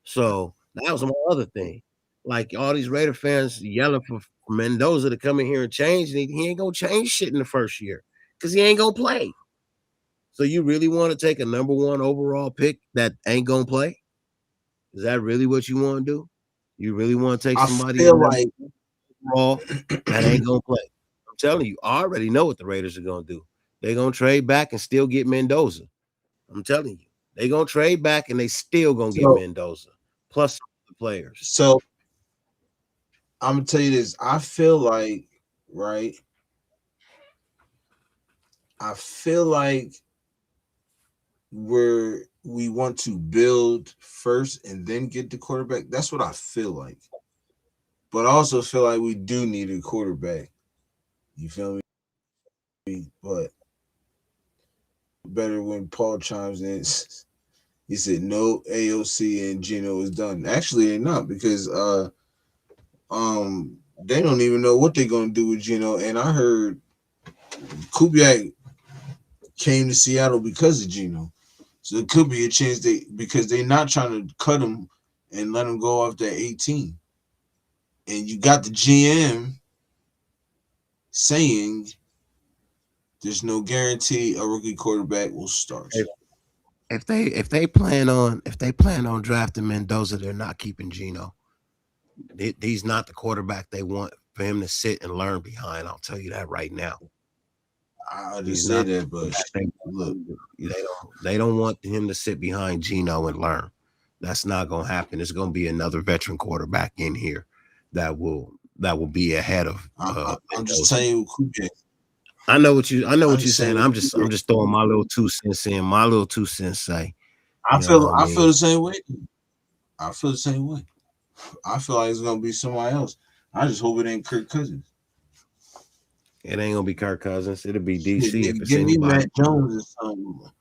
So that was my other thing. Like all these Raider fans yelling for Mendoza to come in here and change, and he ain't gonna change shit in the first year because he ain't gonna play. So you really want to take a number one overall pick that ain't gonna play? Is that really what you want to do? You really want to take I somebody feel in number like one overall that ain't gonna play? I'm telling you, I already know what the Raiders are gonna do. They're gonna trade back and still get Mendoza. I'm telling you, they gonna trade back and they still gonna get so. Mendoza plus the players. So I'm gonna tell you this. I feel like right. I feel like we want to build first and then get the quarterback. That's what I feel like. But I also feel like we do need a quarterback. You feel me? But better when Paul chimes in. He said no AOC and Gino is done. Actually, they're not because they don't even know what they're gonna do with Gino. And I heard Kubiak came to Seattle because of Gino. So it could be a chance because they're not trying to cut him and let him go off that 18. And you got the GM saying there's no guarantee a rookie quarterback will start. If they plan on drafting Mendoza, they're not keeping Gino. He's not the quarterback they want for him to sit and learn behind. I'll tell you that right now. I He's just say not the that, but quarterback they look, want. They don't want him to sit behind Gino and learn. That's not gonna happen. It's gonna be another veteran quarterback in here that will be ahead of I'm just Mendoza. telling you, Kubiak. I know what you're I'm just saying. saying. I'm just throwing my little 2 cents in. My little 2 cents say, I you know what I feel mean? the same way. I feel the same way. I feel like it's gonna be somebody else. I just hope it ain't Kirk Cousins. It ain't gonna be Kirk Cousins. It'll be Shit, DC if nigga, it's give me anybody. Matt Jones or something.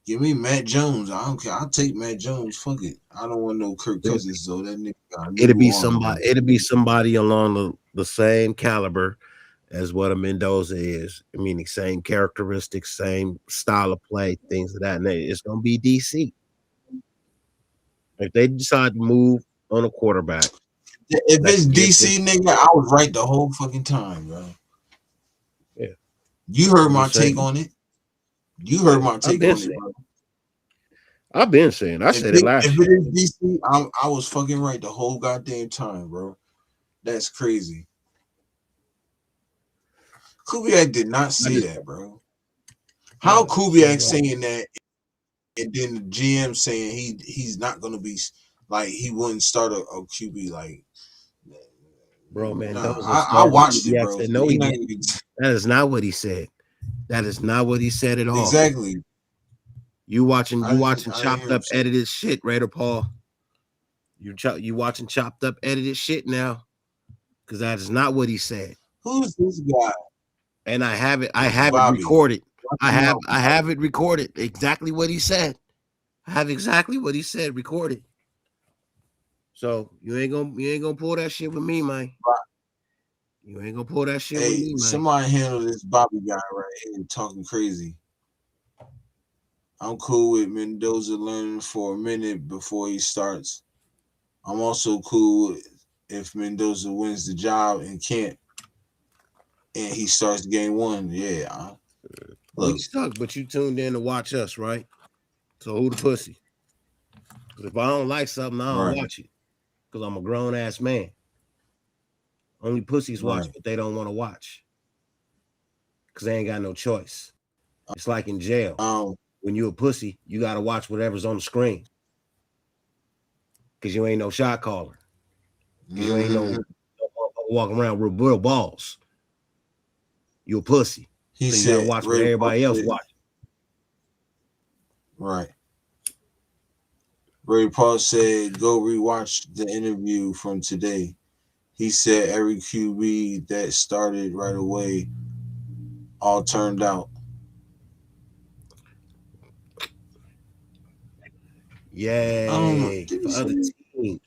Give me Matt Jones. I don't care. I'll take Matt Jones. Fuck it. I don't want no Kirk It'll, Cousins though. That nigga got a it'll new be arm, somebody. bro. It'll be somebody along the same caliber as what a Mendoza is. I mean, the same characteristics, same style of play, things of that nature. It's gonna be DC if they decide to move on a quarterback If that it's can give this. DC, nigga, I was right the whole fucking time, bro. Yeah, You heard I'm my just take saying. on it. You heard Yeah, my I've take been on it, saying. bro. I've been saying. I said it If last it year. is DC, I was fucking right the whole goddamn time, bro. That's crazy. Kubiak did not I say just that, bro. no. How He said Kubiak right, saying that, and then the GM saying he's not gonna be like he wouldn't start a QB like. bro. Nah, Mendoza I started. watched it, Kubiak bro. said So no, he he not didn't. even, That is not what he said. That is not what he said at all. exactly. You watching I didn't chopped hear him up say. edited shit, Raider Paul. You watching chopped up edited shit now because that is not what he said. Who's this guy, And I have it Bobby? recorded. I have it recorded exactly what he said. I have exactly what he said recorded. So you ain't gonna pull that shit with me, man. You ain't gonna pull that shit with Hey, me, man. somebody handle this Bobby guy right here talking crazy. I'm cool with Mendoza learning for a minute before he starts. I'm also cool if Mendoza wins the job and can't, and he starts game one. Yeah, We look, stuck, but you tuned in to watch us, right? So who the pussy? Because if I don't like something, I don't right, watch it. Because I'm a grown ass man. Only pussies watch right. what they don't want to watch. Because they ain't got no choice. It's like in jail. Um, When you a pussy, you gotta watch whatever's on the screen. Because you ain't no shot caller. Because you ain't no mhm. walking around with real balls. You a pussy. He So you gotta said, watch what Ray Park everybody else said, watch. right. Ray Park said, go rewatch the interview from today. He said every QB that started right away all turned out. I don't know. Yay. Did he For say other that? teams.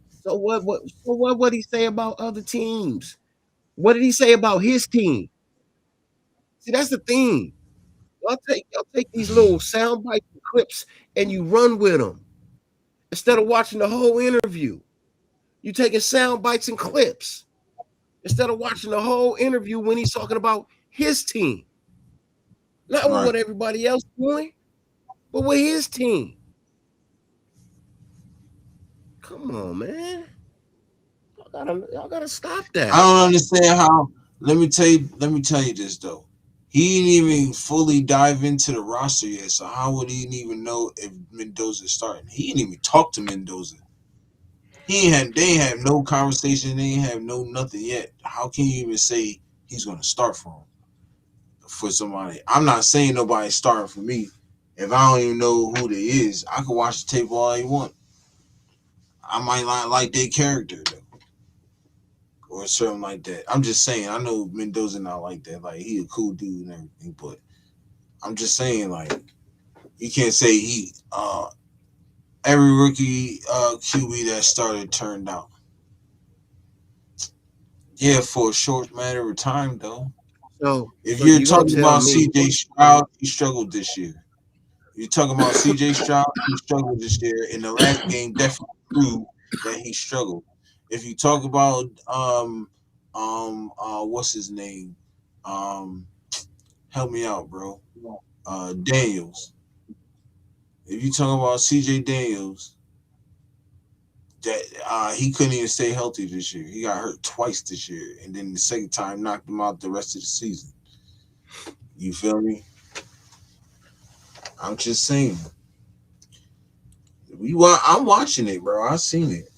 So what would he say about other teams? What did he say about his team? See, that's the thing. Y'all take these little sound bites and clips and you run with them instead of watching the whole interview. You taking sound bites and clips instead of watching the whole interview when he's talking about his team, not with Right. what everybody else doing, but with his team. Come on, man. Y'all gotta stop I that. don't understand how. Let me tell you this though. He didn't even fully dive into the roster yet, so how would he even know if Mendoza's starting? He didn't even talk to Mendoza. They ain't have no conversation, they ain't have no nothing yet. How can you even say he's gonna start for somebody? I'm not saying nobody's starting for me. If I don't even know who they is, I can watch the tape all I want. I might not like their character though, or something like that. I'm just saying. I know Mendoza not like that. Like he a cool dude and everything, but I'm just saying like you can't say he every rookie QB that started turned out. Yeah, for a short matter of time though. If So you're you're gonna talking tell about me, CJ Stroud, he struggled this year. If you're talking about CJ Stroud, he struggled this year. In the last game, definitely proved that he struggled. If you talk about what's his name? Um help me out, bro. Daniels. If you talk about CJ Daniels, that he couldn't even stay healthy this year. He got hurt twice this year, and then the second time knocked him out the rest of the season. You feel me? I'm just saying. I'm watching it, bro. I seen it.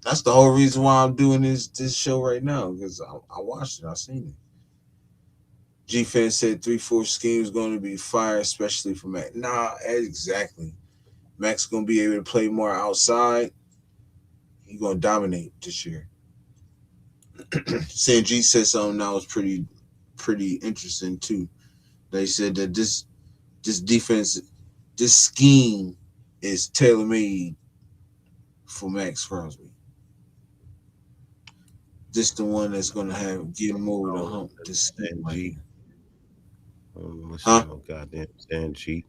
That's the whole reason why I'm doing this show right now because I watched it. I seen it. G-Fan said 3-4 scheme is going to be fire, especially for Mac. Nah, exactly. Mac's going to be able to play more outside. He's going to dominate this year. Sanji said something that was pretty interesting too. They said that this defense, this scheme is tailor made for Max Crosby. This the one that's gonna get him over the hump. This scheme right here. Listen to no goddamn Sanji.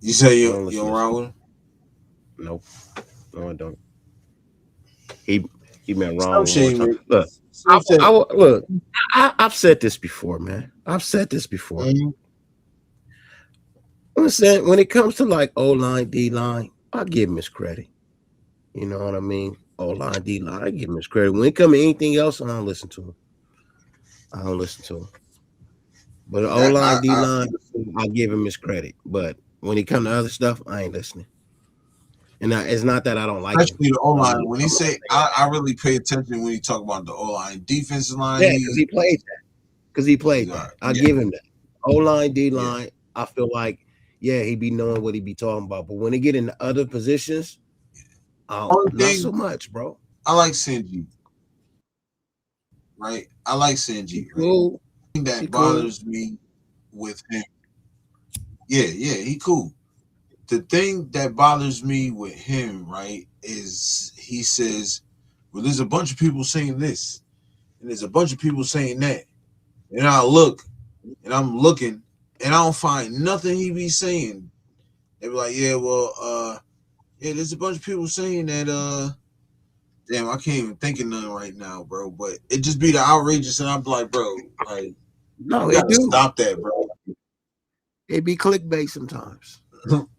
You say you don't ride with him? Nope. No, I don't. He been Some wrong one time. shame. Look, look. I've said this before, man. I've said this before. Mm-hmm. I'm saying when it comes to like O line, D line, I give him his credit. You know what I mean? O line, D line, I give him his credit. When it comes to anything else, I don't listen to him. But O line, D line, I give him his credit. But when it comes to other stuff, I ain't listening. And it's not that I don't like especially him. the O line. When he say, I really pay attention when he talk about the O line, defensive line. Yeah, because he played that. I give him that. O line, D line. I feel like, yeah, he be knowing what he be talking about. But when he get into other positions, not so much, bro. I like Sanji. Right? I like Sanji. Cool. The thing that bothers me with him. Yeah, he cool. The thing that bothers me with him, right, is he says, well, there's a bunch of people saying this, and there's a bunch of people saying that. And I look, and I'm looking, and I don't find nothing he be saying. They be like, yeah, well, there's a bunch of people saying that, damn, I can't even think of nothing right now, bro. But it just be the outrageous, and I'm like, bro, like, no, you gotta stop that, bro. It be clickbait sometimes.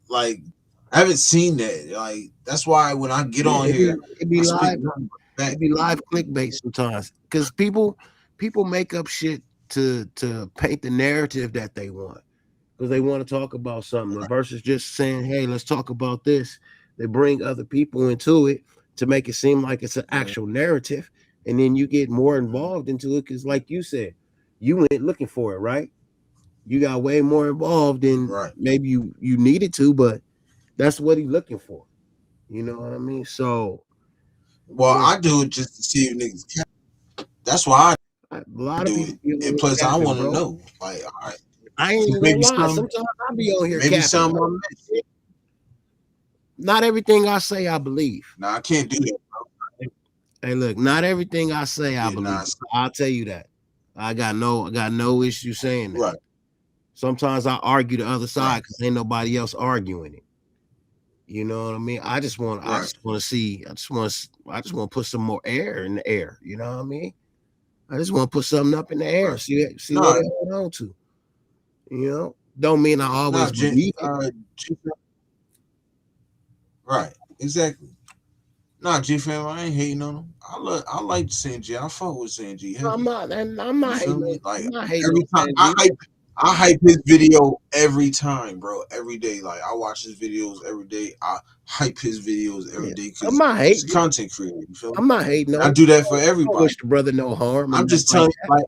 Like, I haven't seen that. Like, that's why when I get on here, it be live. It be live clickbait sometimes because people make up shit to paint the narrative that they want because they want to talk about something versus just saying, hey, let's talk about this. They bring other people into it to make it seem like it's an actual narrative, and then you get more involved into it because, like you said, you went looking for it, right? You got way more involved than maybe you needed to, but that's what he's looking for. You know what I mean? So, well, I do it just to see if niggas cap. That's why a lot of do it. And plus, I want to know. Like, all right, I ain't even gonna lie. Sometimes I be on here maybe capping. Not everything I say I believe. No, I can't do that, bro. Hey, look, not everything I say I believe. I'll tell you that. I got no issue saying that. Right. Sometimes I argue the other side because ain't nobody else arguing it. You know what I mean? I just want to put some more air in the air. You know what I mean? I just want to put something up in the air. See what they hold on to. You know, don't mean I always believe it. Right, exactly. Nah, G-Fam, I ain't hating on him. I like Sanji. I fuck with Sanji. I'm not hating. Like, I'm not hating every time I hype his video every time, bro. Every day. Like, I watch his videos every day. I hype his videos every day because he's a content creator. You feel me? I'm not hating. I do that for everybody. I wish the brother no harm. I'm just telling you, like,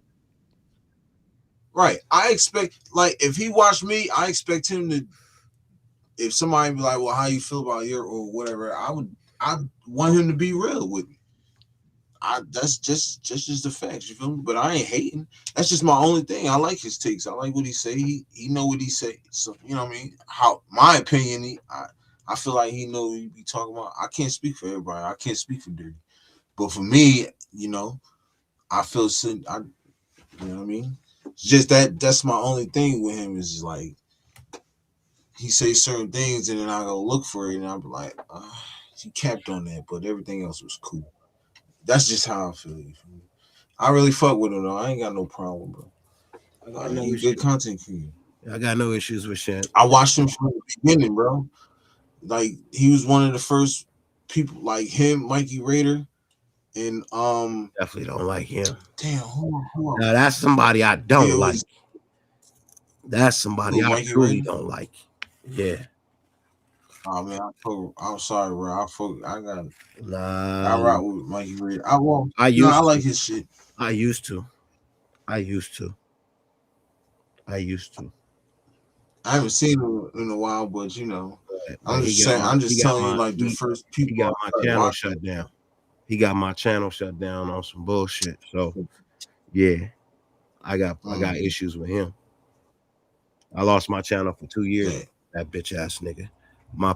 right. I expect, like, if he watched me, I expect him to. If somebody be like, well, how you feel about your or whatever, I want him to be real with me. That's just the facts, you feel me? But I ain't hating. That's just my only thing. I like his takes. I like what he say. He know what he say. So you know what I mean? How my opinion, I feel like he know what he be talking about. I can't speak for everybody. I can't speak for Dirty. But for me, you know, I feel you know what I mean? It's just that's my only thing with him is like he say certain things and then I go look for it and I'll be like, he capped on that, but everything else was cool. That's just how I feel. I really fuck with him though. I ain't got no problem, bro. He's good content creator. I got no issues with shit. I watched him from the beginning, bro. Like he was one of the first people, like him, Mikey Raider, and definitely don't like him. Damn, hold on. Now that's somebody I don't like. That's somebody I truly don't like. Yeah. Oh man, I'm sorry, bro. I rock with Mikey Reed. I like his shit. I used to. I used to. I haven't seen him in a while, but But I'm just saying. I'm just telling you, like the first he people got I my started channel watching. shut down. He got my channel shut down on some bullshit. So yeah, I got issues with him. I lost my channel for 2 years. Yeah. That bitch ass nigga. My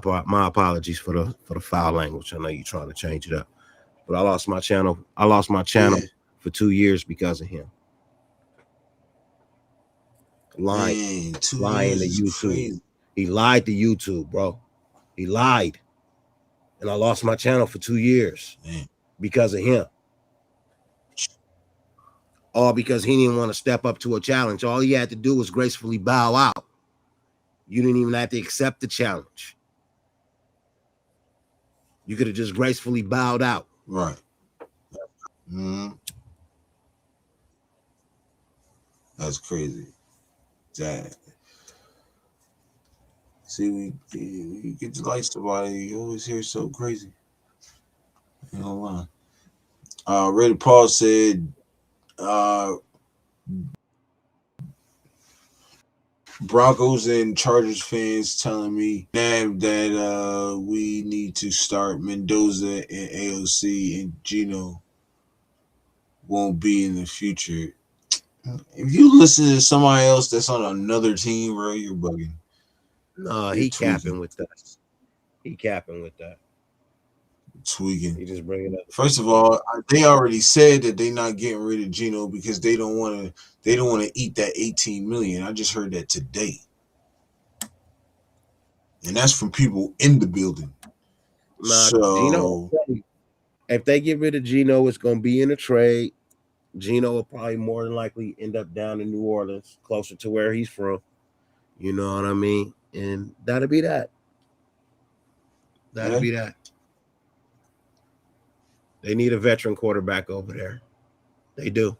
apologies for the foul language. I know you're trying to change it up, but I lost my channel. I lost my channel for 2 years because of him. Man, 2 Lying years to is YouTube. crazy. He lied to YouTube, bro. He lied, and I lost my channel for 2 years because of him. All because he didn't want to step up to a challenge. All he had to do was gracefully bow out. You didn't even have to accept the challenge. You could have just gracefully bowed out. Right. That's crazy. That. See, we get to like somebody, you always hear so crazy. You know why? Ray Paul said, Broncos and Chargers fans telling me that we need to start Mendoza and AOC and Gino won't be in the future. If you listen to somebody else that's on another team, bro, you're bugging. No, You're he tweaking. capping with that. He capping with that. Tweaking. He just bringing up. First of all, they already said that they're not getting rid of Gino because they don't want to eat that 18 million. I just heard that today. And that's from people in the building. Nah, So Gino, if they get rid of Gino, it's gonna be in a trade. Gino will probably more than likely end up down in New Orleans, closer to where he's from. You know what I mean? And that'll be that. That'll be that. They need a veteran quarterback over there. They do.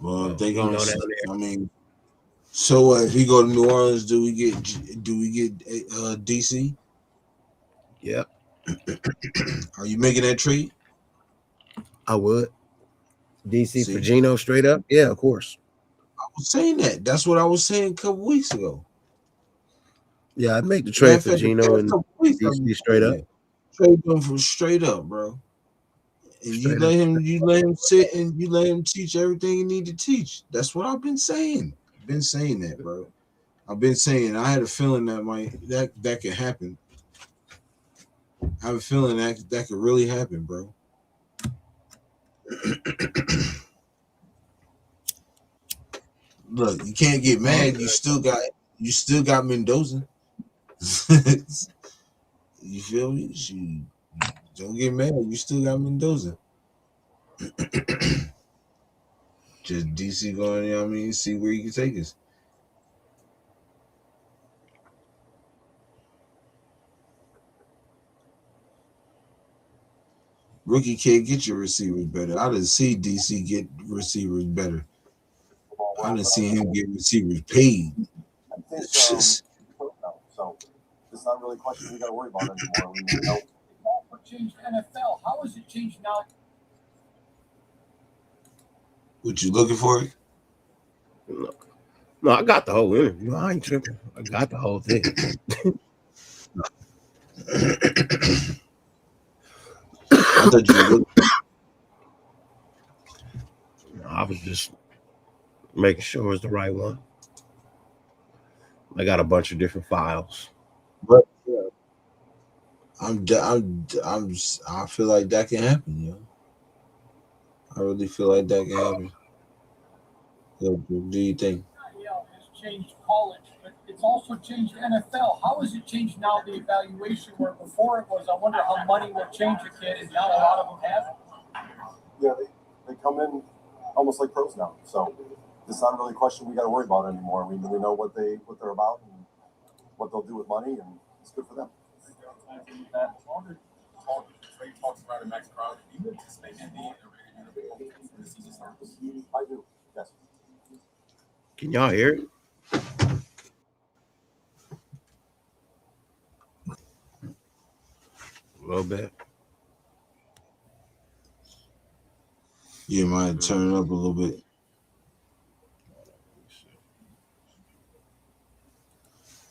Well, So they gonna. go down there. I mean, so if we go to New Orleans, do we get DC? Yep. Are you making that trade? I would. DC See? for Gino straight up? Yeah, of course. I was saying that. That's what I was saying a couple weeks ago. Yeah, I'd make the trade for Gino and DC straight up. Trade them for straight up, bro. And you let him sit and you let him teach everything he need to teach. That's what I've been saying. I've been saying that, bro. I've been saying I had a feeling that could happen. I have a feeling that could really happen, bro. Look, you can't get mad. You still got Mendoza. You feel me? You don't get mad. You still got Mendoza. Just DC going, you know what I mean? See where you can take us. Rookie kid, get your receivers better. I didn't see DC get receivers better. I didn't see him get receivers paid. So it's not really a question we got to worry about anymore. We know. Changed NFL. How is it changed now? What you looking for? No, I got the whole interview. I ain't tripping. I got the whole thing. I thought you looked. I was just making sure it's the right one. I got a bunch of different files. But yeah, I feel like that can happen, yo. I really feel like that can happen. What do you think? Yeah, it's changed college, but it's also changed NFL. How has it changed now the evaluation where before it was, I wonder how money will change a kid, and now a lot of them have it. Yeah, they come in almost like pros now. So it's not really a question we got to worry about anymore. We know what they're about and what they'll do with money, and it's good for them. Trade talks about Max Crowder. Do you anticipate him being a Raider uniform when the season starts? I do. Yes. Can y'all hear it? A little bit. You might turn it up a little bit.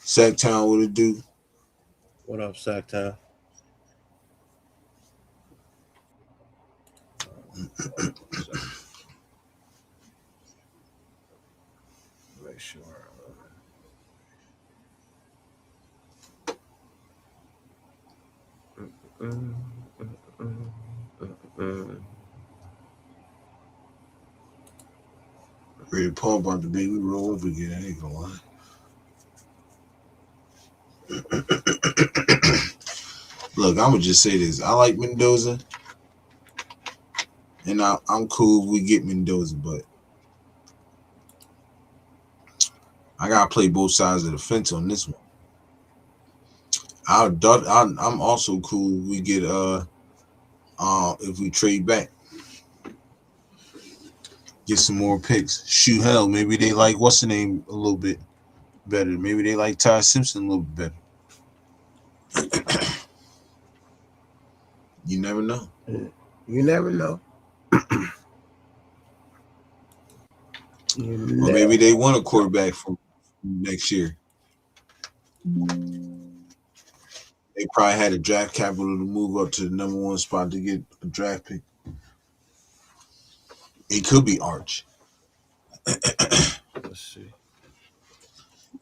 Sacktown, what it do? What up, Sacktown? Make sure. Raider Paul about to make me roll up again. I ain't gonna lie. Look, I'm gonna just say this. I like Mendoza, and I'm cool if we get Mendoza, but I gotta play both sides of the fence on this one. I'm also cool if we get if we trade back, get some more picks. Shoot, hell, maybe they like what's the name a little bit better. Maybe they like Ty Simpson a little bit better. You never know. You never know. Or maybe they want a quarterback from next year. They probably had a draft capital to move up to the number one spot to get a draft pick. It could be Arch. Let's see.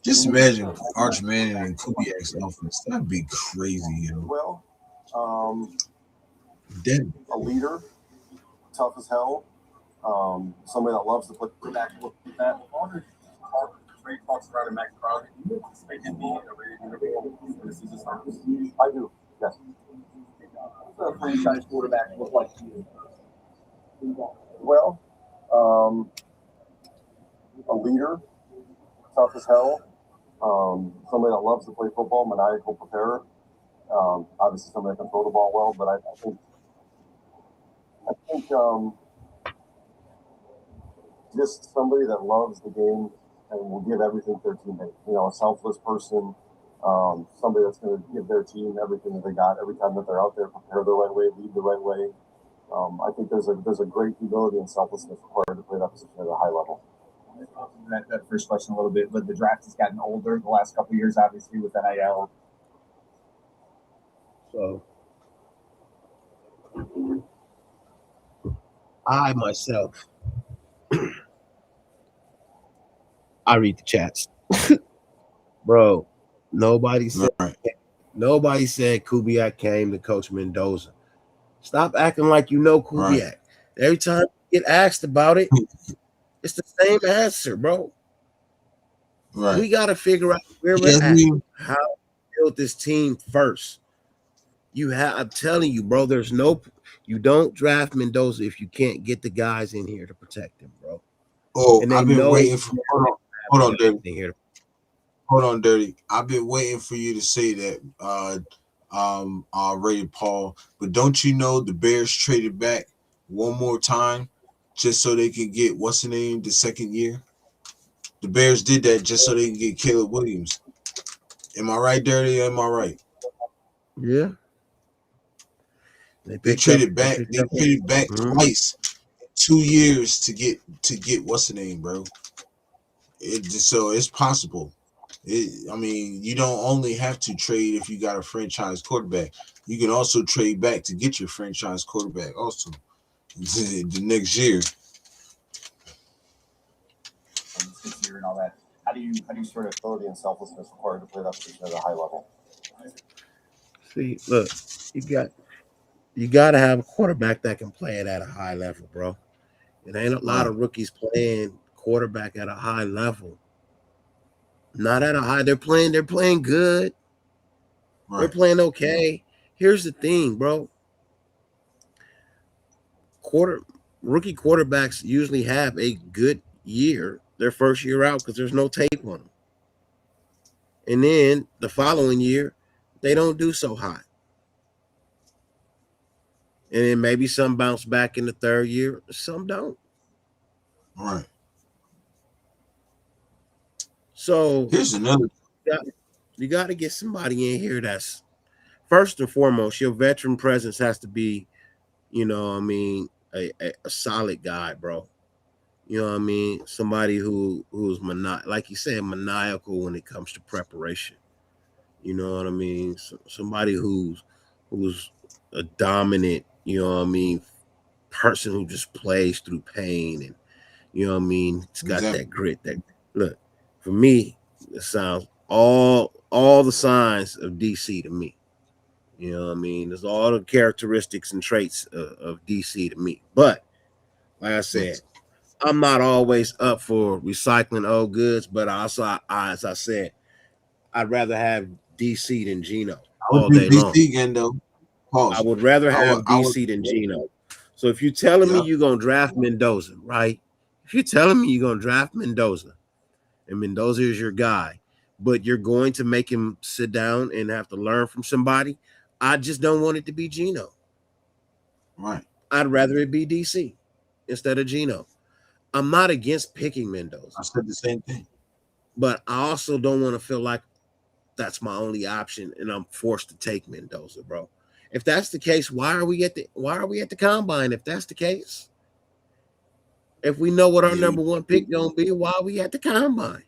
Just imagine Arch Manning and Kubiak's offense. That'd be crazy, you know. Well, a leader, tough as hell. Somebody that loves to put back look at that. Trey talks about a Max Crowder. Do you anticipate him being a Raiders uniform when the season starts? I do, yes. What's a franchise quarterback look like to you? Well, a leader, tough as hell. Somebody that loves to play football, maniacal preparer. Obviously, somebody that can throw the ball well, but I think just somebody that loves the game and will give everything to their teammate. You know, a selfless person, somebody that's going to give their team everything that they got every time that they're out there, prepare the right way, lead the right way. I think there's a great humility and selflessness required to play that position at a high level. That first question a little bit, but the draft has gotten older the last couple of years, obviously, with NIL. So I myself, I read the chats. Bro, nobody said Kubiak came to coach Mendoza. Stop acting like you know Kubiak. Right. Every time you get asked about it, it's the same answer, bro. Right. We got to figure out where we're at, how to build this team first. I'm telling you, bro, you don't draft Mendoza if you can't get the guys in here to protect him, bro. Oh, I've been waiting for hold on, Dirty. Hold on, Dirty. I've been waiting for you to say that rated Paul, but don't you know the Bears traded back one more time just so they can get what's the name the second year? The Bears did that just so they can get Caleb Williams. Am I right, Dirty? Am I right? Yeah. They traded back. They traded back twice, 2 years to get what's the name, bro. So it's possible. I mean, you don't only have to trade if you got a franchise quarterback. You can also trade back to get your franchise quarterback also the next year. This year and all that. How do you sort of ability and selflessness required to play that position at a high level? See, look, you got to have a quarterback that can play it at a high level, bro. It ain't a lot of rookies playing quarterback at a high level. Not at a high. They're playing good. Right. They're playing okay. Here's the thing, bro. Rookie quarterbacks usually have a good year, their first year out, because there's no tape on them. And then the following year, they don't do so hot. And then maybe some bounce back in the third year, some don't. Right. So here's another. You got to get somebody in here that's first and foremost, your veteran presence has to be, you know, I mean, a solid guy, bro. You know what I mean? Somebody who's like you said, maniacal when it comes to preparation. You know what I mean? Somebody who's a dominant, you know what I mean, person who just plays through pain, and you know what I mean, it's got Exactly. that grit. That look, for me, it sounds all the signs of DC to me. You know what I mean? There's all the characteristics and traits of DC to me. But like I said, I'm not always up for recycling old goods, but as I said, I'd rather have DC than Gino I would all do day long. DC again though. I Pause. would rather I have would. DC than Gino. So if you're telling me Yeah. you're gonna draft Mendoza, right? If you're telling me you're gonna draft Mendoza, and Mendoza is your guy, but you're going to make him sit down and have to learn from somebody, I just don't want it to be Gino. Right. I'd rather it be DC instead of Gino. I'm not against picking Mendoza, I said the same thing. but I also don't want to feel like that's my only option and I'm forced to take Mendoza, bro. If that's the case, why are we at the combine? If that's the case, if we know what our Yeah. number one pick gonna be, why are we at the combine?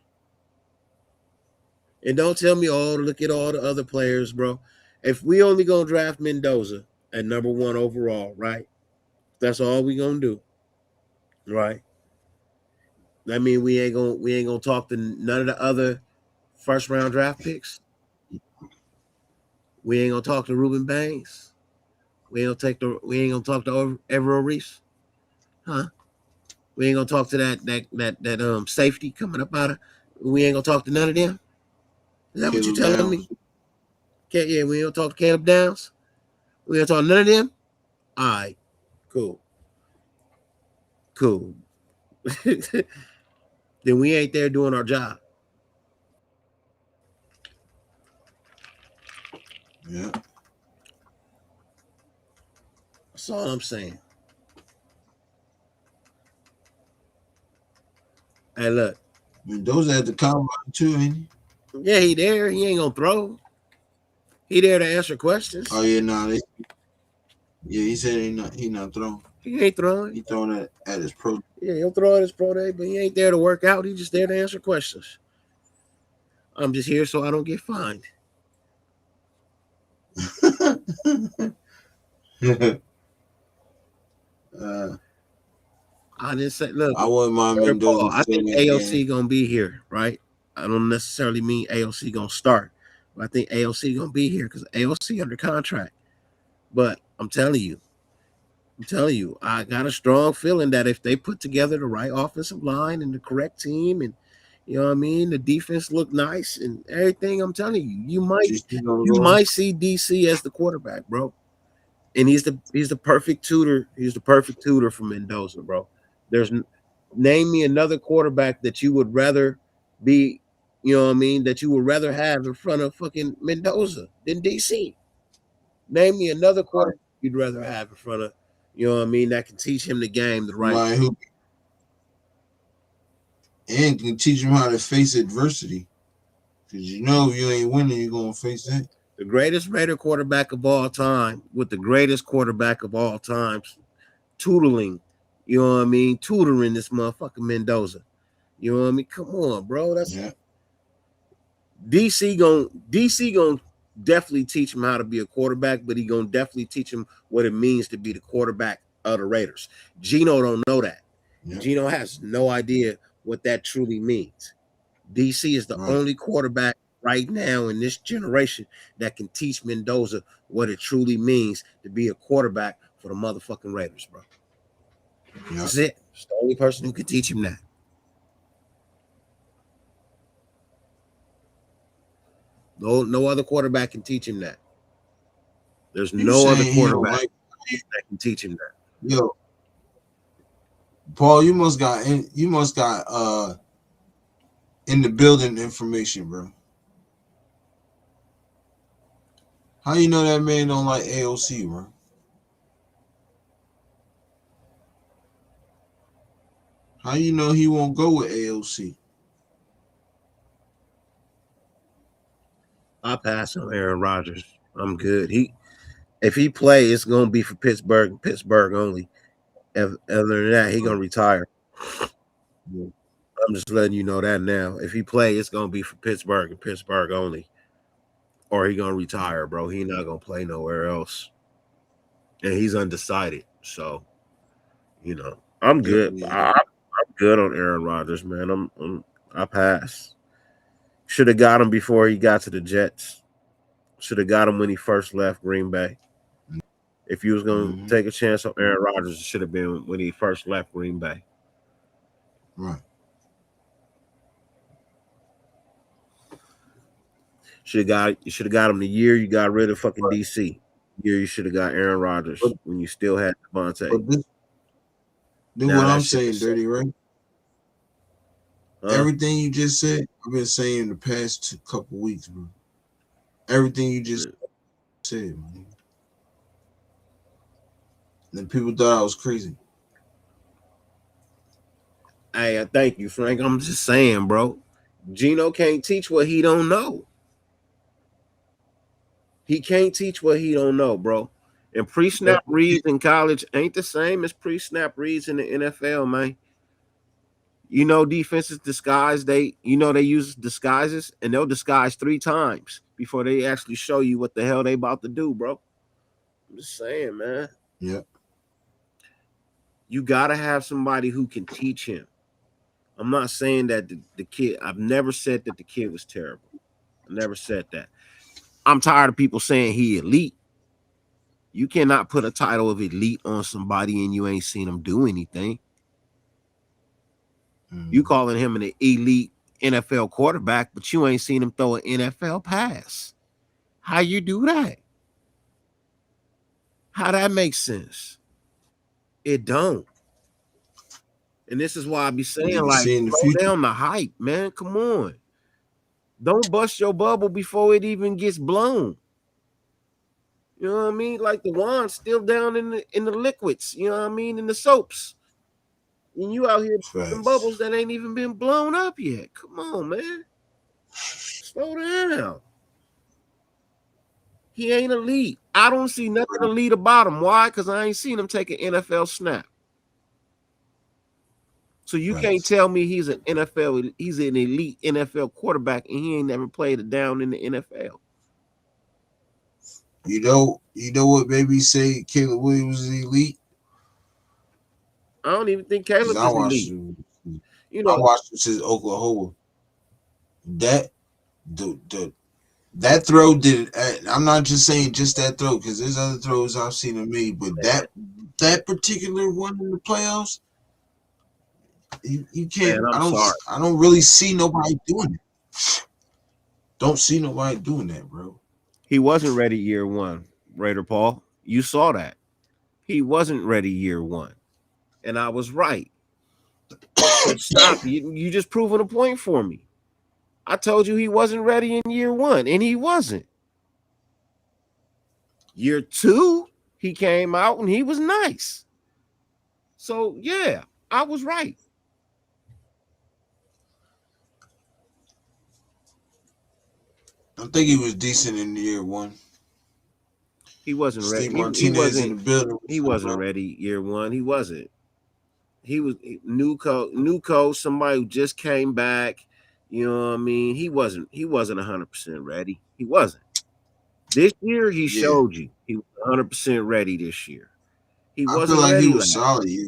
And don't tell me, oh, look at all the other players, bro. If we only gonna draft Mendoza at number one overall, right? That's all we gonna do, right? That mean we ain't gonna talk to none of the other first round draft picks. We ain't gonna talk to Ruben Baines. We ain't gonna talk to Evero Reese, huh? We ain't gonna talk to that safety coming up out of. We ain't gonna talk to none of them. Is that what you Caleb telling Downs. me? Yeah, we ain't gonna talk to Caleb Downs. We ain't gonna talk to none of them. All right, cool. Then we ain't there doing our job. Yeah. That's all I'm saying. Hey, look. Mendoza at the combine too, ain't he? Yeah, he there. He ain't gonna throw. He there to answer questions. Oh yeah, yeah, he said he not throwing. He ain't throwing. He throwing it at his pro. Yeah, he'll throw at his pro day, but he ain't there to work out. He just there to answer questions. I'm just here so I don't get fined. I didn't say, look, I wouldn't mind Mendoza. I think AOC gonna be here, right? I don't necessarily mean AOC gonna start, but I think AOC gonna be here because AOC under contract. But I'm telling you, I got a strong feeling that if they put together the right offensive line and the correct team, and you know what I mean, the defense look nice and everything, I'm telling you, you might see DC as the quarterback, bro. And he's the perfect tutor. He's the perfect tutor for Mendoza, bro. Name me another quarterback that you would rather be, you know what I mean, that you would rather have in front of fucking Mendoza than DC. Name me another quarterback you'd rather have in front of, you know what I mean, that can teach him the game the right way. And can teach him how to face adversity. Because you know if you ain't winning, you're going to face that. The greatest Raider quarterback of all time with the greatest quarterback of all times tutoring, you know what I mean, tutoring this motherfucker Mendoza. You know what I mean? Come on, bro. That's DC gonna definitely teach him how to be a quarterback, but he gonna definitely teach him what it means to be the quarterback of the Raiders. Gino don't know that. Gino has no idea what that truly means. DC is the only quarterback right now in this generation that can teach Mendoza what it truly means to be a quarterback for the motherfucking Raiders, bro. That's it. It's the only person who can teach him that. No other quarterback can teach him that. There's no other quarterback that can teach him that. Yo, Paul, you must got in the building information, bro. How you know that man don't like AOC, bro? How you know he won't go with AOC? I pass on Aaron Rodgers. I'm good. If he play, it's gonna be for Pittsburgh only. Other than that, he gonna retire. Yeah. I'm just letting you know that now. If he play, it's gonna be for Pittsburgh and Pittsburgh only, or he gonna retire, bro. He not gonna play nowhere else, and he's undecided. So, I'm good. Yeah. I'm good on Aaron Rodgers, man. I pass. Should have got him before he got to the Jets. Should have got him when he first left Green Bay. If you was gonna take a chance on Aaron Rodgers, it should have been when he first left Green Bay. Right. You should have got him the year you got rid of fucking DC. Year you should have got Aaron Rodgers when you still had Devontae. But this what I'm saying, Dirty, right? Everything you just said, I've been saying the past couple weeks, bro. Everything you just said, man. And people thought I was crazy. Hey, I thank you, Frank. I'm just saying, bro. Gino can't teach what he don't know. He can't teach what he don't know, bro. And pre-snap reads in college ain't the same as pre-snap reads in the NFL, man. Defenses disguise, they use disguises, and they'll disguise 3 times before they actually show you what the hell they about to do, bro. I'm just saying, man. Yeah. You got to have somebody who can teach him. I'm not saying that the kid, I've never said that the kid was terrible. I never said that. I'm tired of people saying he elite. You cannot put a title of elite on somebody and you ain't seen him do anything. You calling him an elite NFL quarterback, but you ain't seen him throw an NFL pass. How you do that? How that makes sense? It don't. And this is why I be saying, like, slow down the hype, man. Come on. Don't bust your bubble before it even gets blown. You know what I mean? Like the wine's still down in the liquids, you know what I mean? In the soaps. And you out here busting bubbles that ain't even been blown up yet. Come on, man. Slow down. He ain't elite. I don't see nothing elite about him. Why? Because I ain't seen him take an NFL snap. So you can't tell me he's an elite NFL quarterback and he ain't never played a down in the NFL. You know what baby say Caleb Williams is elite? I don't even think Caleb is elite. I watched him since Oklahoma. That throw did. I'm not just saying just that throw because there's other throws I've seen him made, but that particular one in the playoffs, you can't. Man, I don't really see nobody doing it. Don't see nobody doing that, bro. He wasn't ready year one, Raider Paul. You saw that. He wasn't ready year one. And I was right. So stop. You just proving a point for me. I told you he wasn't ready in year one, and he wasn't. Year 2, he came out and he was nice. So, yeah, I was right. I think he was decent in year 1. He wasn't ready. He wasn't ready year 1. He wasn't. He was new coach, somebody who just came back. You know what I mean? He wasn't 100% ready. He wasn't. This year, he showed you he was 100% ready this year. He wasn't ready. I feel like he was solid year.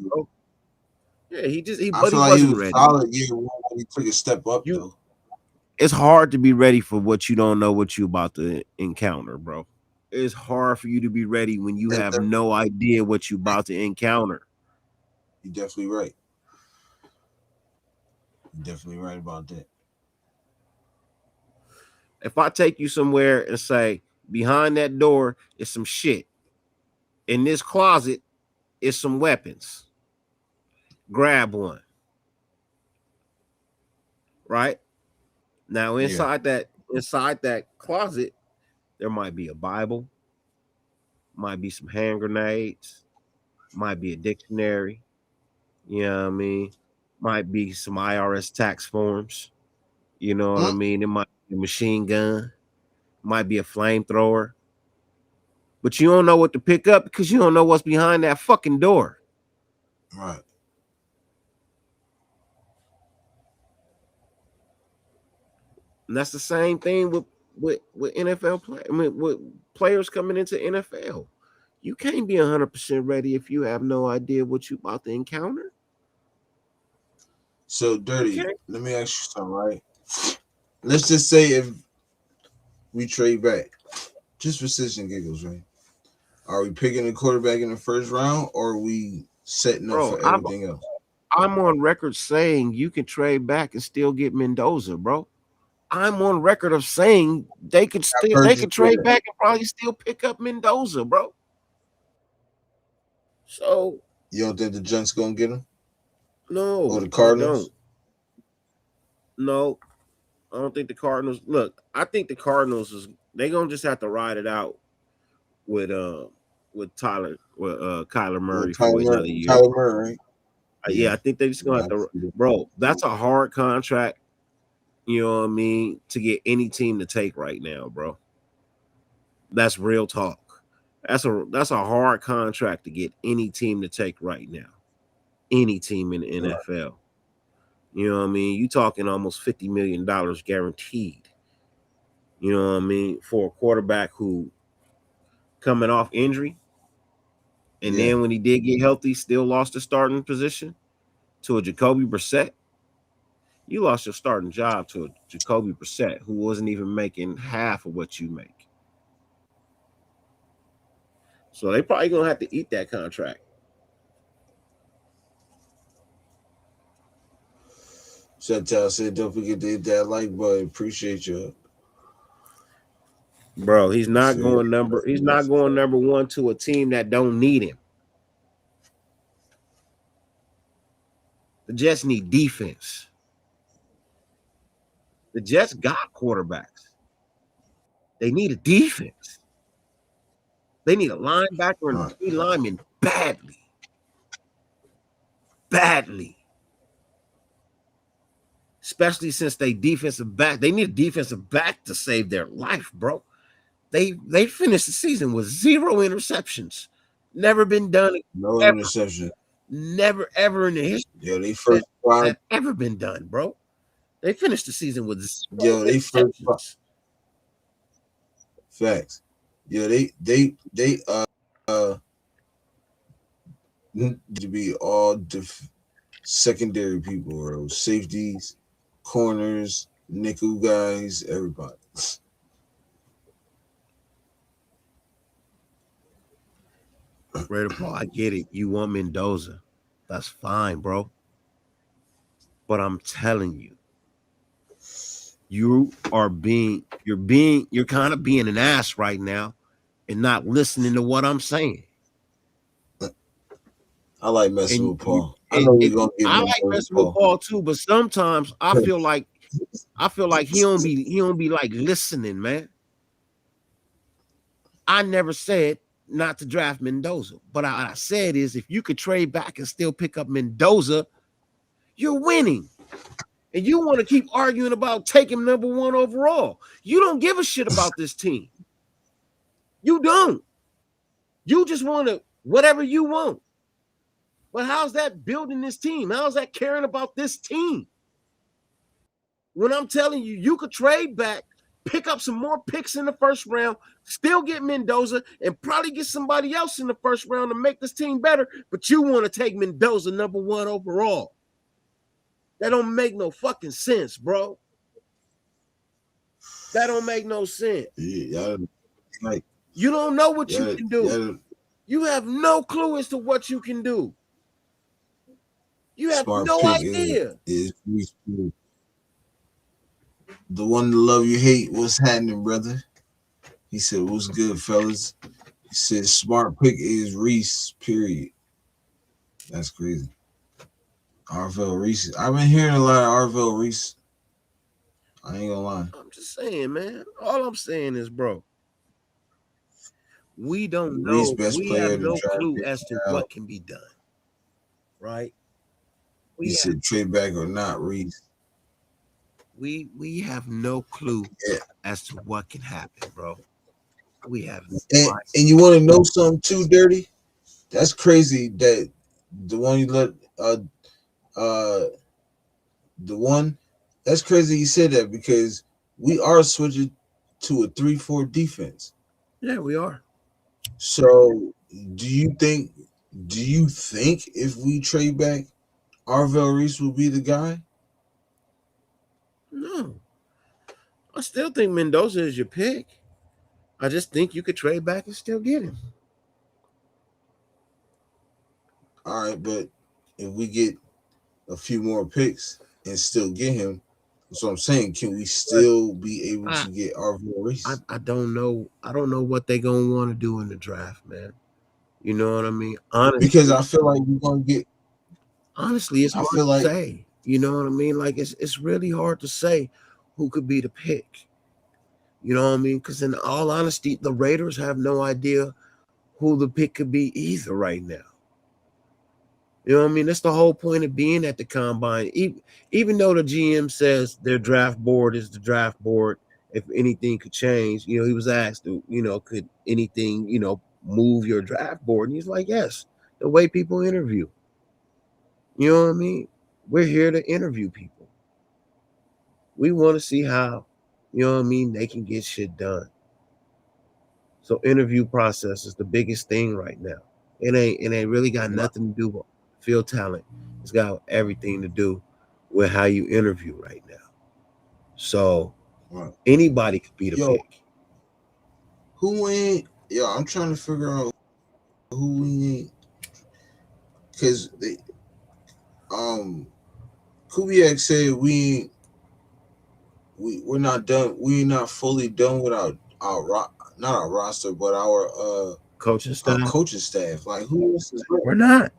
Yeah, he wasn't ready. Solid year 1 when he took a step up, though. It's hard to be ready for what you don't know what you're about to encounter, bro. It's hard for you to be ready when you have no idea what you're about to encounter. You're definitely right. You're definitely right about that. If I take you somewhere and say, behind that door is some shit. In this closet is some weapons. Grab one. Right? Now inside that closet, there might be a Bible, might be some hand grenades, might be a dictionary, you know what I mean? Might be some IRS tax forms, you know what I mean? It might be a machine gun, might be a flamethrower. But you don't know what to pick up because you don't know what's behind that fucking door. Right. And that's the same thing with NFL with players coming into NFL. You can't be 100% ready if you have no idea what you about to encounter. So, Dirty, let me ask you something, right? Let's just say if we trade back, just for shits and giggles, right? Are we picking a quarterback in the first round, or are we setting up for everything else? I'm on record saying you can trade back and still get Mendoza, bro. I'm on record of saying they could trade back and probably still pick up Mendoza, bro. So you don't think the Giants gonna get him? No, or the Cardinals? No, I don't think the Cardinals. Look, I think the Cardinals they gonna just have to ride it out with Kyler Murray for another year. Kyler Murray, right? Yeah, I think they just gonna have to. Bro, that's a hard contract. You know what I mean? To get any team to take right now, bro. That's real talk. That's a hard contract to get any team to take right now. Any team in the NFL. You know what I mean? You talking almost $50 million guaranteed. You know what I mean? For a quarterback who coming off injury. And then when he did get healthy, still lost the starting position to a Jacoby Brissett. You lost your starting job to a Jacoby Brissett who wasn't even making half of what you make. So they probably gonna have to eat that contract. Chantel said, "Don't forget to hit that like button. Appreciate you, bro." He's not going number one to a team that don't need him. The Jets need defense. The Jets got quarterbacks. They need a defense. They need a linebacker and 3 linemen badly. Badly. Especially since they defensive back. They need a defensive back to save their life, bro. They finished the season with 0 interceptions. Never been done. No interception. Never ever in the history. Yeah, they first that ever been done, bro. They finished the season with 0 they first facts. Yeah, they to be all secondary people, bro. Safeties, corners, nickel guys, everybody. Raider Paul, I get it. You want Mendoza. That's fine, bro. But I'm telling you, you're kind of being an ass right now and not listening to what I'm saying. I like messing with Paul. I like messing with Paul too, but sometimes I feel like he don't be like listening, man. I never said not to draft Mendoza, but I said is if you could trade back and still pick up Mendoza, you're winning. And you want to keep arguing about taking number 1 overall. You don't give a shit about this team. You don't. You just want to whatever you want. But how's that building this team? How's that caring about this team? When I'm telling you, you could trade back, pick up some more picks in the first round, still get Mendoza, and probably get somebody else in the first round to make this team better, but you want to take Mendoza number 1 overall. That don't make no fucking sense, bro. That don't make no sense. Yeah, you don't know what you can do. You have no clue as to what you can do. You have no idea. Is the one to love you hate. What's happening, brother? He said, "What's good, fellas?" He said, "Smart pick is Reese." Period. That's crazy. Arvell Reese. I've been hearing a lot of Arvell Reese. I ain't gonna lie. I'm just saying, man. All I'm saying is, bro, we don't know. We have no clue as to what can be done. Right? He said trade back or not, Reese. We have no clue as to what can happen, bro. We have and you want to know something too, Dirty? That's crazy that the one you let the one that's crazy you said that because we are switching to a 3-4 defense. Yeah, we are. So do you think if we trade back, Arvell Reese will be the guy? No. I still think Mendoza is your pick. I just think you could trade back and still get him. All right, but if we get a few more picks and still get him, that's what I'm saying. Can we still be able to get Arvell Reese? I don't know. I don't know what they're gonna want to do in the draft, man. You know what I mean? Honestly, Because I feel like we're gonna get. Honestly, it's hard to say. You know what I mean? Like it's really hard to say who could be the pick. You know what I mean? Because in all honesty, the Raiders have no idea who the pick could be either right now. You know what I mean? That's the whole point of being at the combine. Even though the GM says their draft board is the draft board, if anything could change, you know, he was asked, you know, could anything, you know, move your draft board? And he's like, yes, the way people interview. You know what I mean? We're here to interview people. We want to see how, you know what I mean, they can get shit done. So interview process is the biggest thing right now. It ain't really got nothing to do with field talent. It's got everything to do with how you interview right now. So anybody could be the pick. Who ain't? Yo, I'm trying to figure out who we ain't, because they Kubiak said we're not done. We're not fully done with our not our roster, but our coaching staff. Like, who else is there? We're not.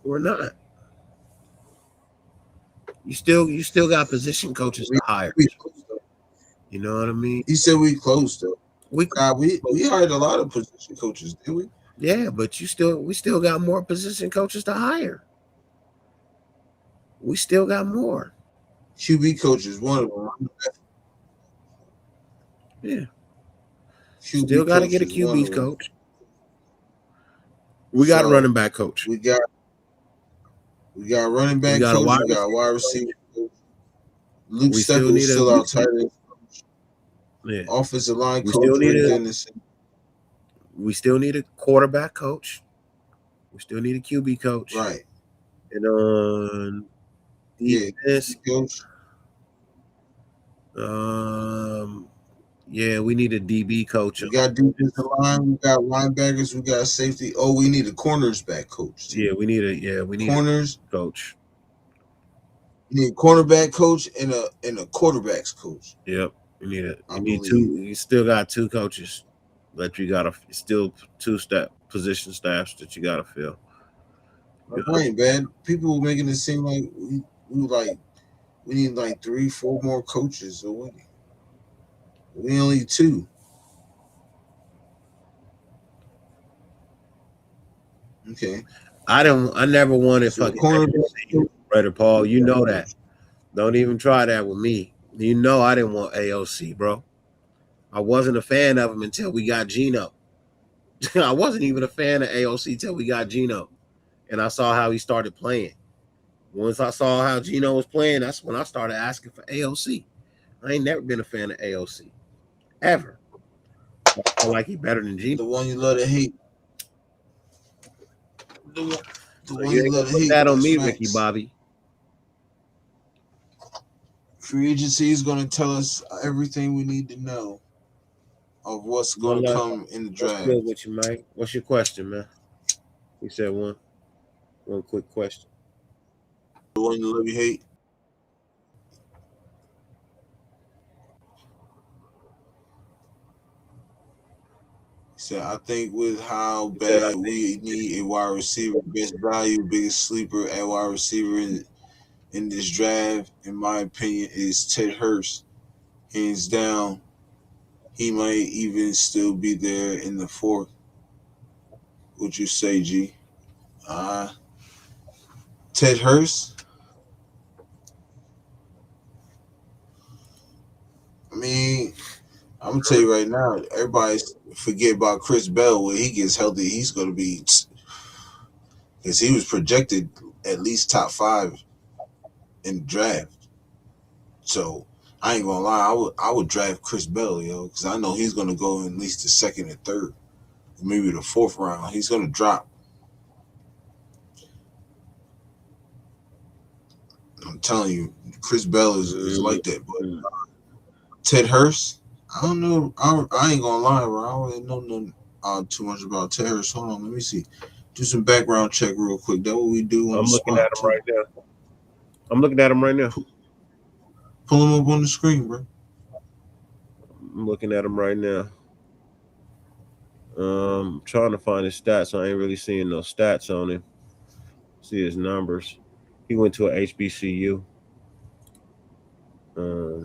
We're not. You still got position coaches to hire. You know what I mean? He said we closed though. We hired a lot of position coaches, didn't we? Yeah, but we still got more position coaches to hire. We still got more. QB coaches, one of them. Yeah. Still got to get a QB coach. We got a running back coach. We got running back coach. We got a wide receiver coach. Luke Steckel's still out tight end. Yeah. Offensive line coach. We still need a quarterback coach. We still need a QB coach. Right. And on defense, coach. Yeah, we need a DB coach. We got defensive line. We got linebackers. We got safety. Oh, we need a corners back coach. Too. Yeah, we need corners coach. You need a cornerback coach and a quarterbacks coach. Yep, you need two. You still got two coaches that you gotta still two position staffs that you gotta fill. Right, man. People were making it seem like we need like 3-4 more coaches. So we only 2. Okay. I never wanted fucking AOC, Brother Paul. You know that. Don't even try that with me. You know I didn't want AOC, bro. I wasn't a fan of him until we got Geno. I wasn't even a fan of AOC till we got Geno. And I saw how he started playing. Once I saw how Geno was playing, that's when I started asking for AOC. I ain't never been a fan of AOC. Ever. I feel like he's better than Geno. The one you love to hate. The one you love to hate. That on me, Ricky Bobby. Free agency is going to tell us everything we need to know of what's going to come in the draft. What's good with you, Mike? What's your question, man? You said one quick question. The one you love, you hate. So I think with how bad we need a wide receiver, best value, biggest sleeper at wide receiver in this draft, in my opinion, is Ted Hurst. Hands down, he might even still be there in the 4th. What'd you say, G? Ted Hurst? I mean, I'm going to tell you right now, everybody forget about Chris Bell. When he gets healthy, he's going to be, because he was projected at least top 5 in the draft. So I ain't gonna lie. I would draft Chris Bell, yo, because I know he's gonna go in at least the second and third, maybe the fourth round. He's gonna drop. I'm telling you, Chris Bell is like that. But Ted Hurst, I don't know. I ain't gonna lie, bro. I don't really know nothing too much about Ted Hurst. Hold on, let me see. Do some background check real quick. That's what we do on I'm the looking spot. at him right now. I'm looking at him right now. Pull him up on the screen, bro. I'm looking at him right now. Trying to find his stats. I ain't really seeing no stats on him. See his numbers. He went to a HBCU.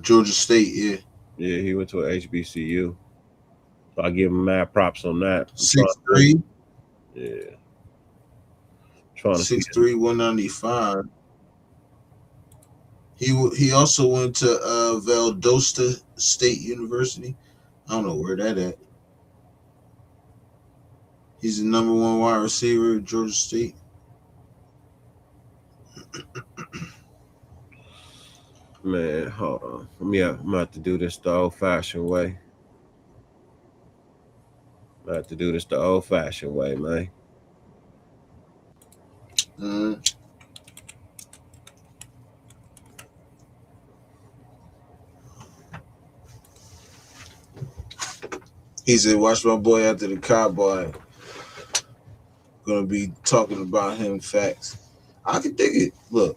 Georgia State, yeah. Yeah, he went to a HBCU. So I give him mad props on that. 6'3". Yeah. Trying to 6'3", 195. He also went to Valdosta State University. I don't know where that at. He's the number one wide receiver at Georgia State. Man, hold on. I'm about to do this the old-fashioned way. Man. He said, watch my boy after the cowboy. Gonna be talking about him facts. I can dig it. Look.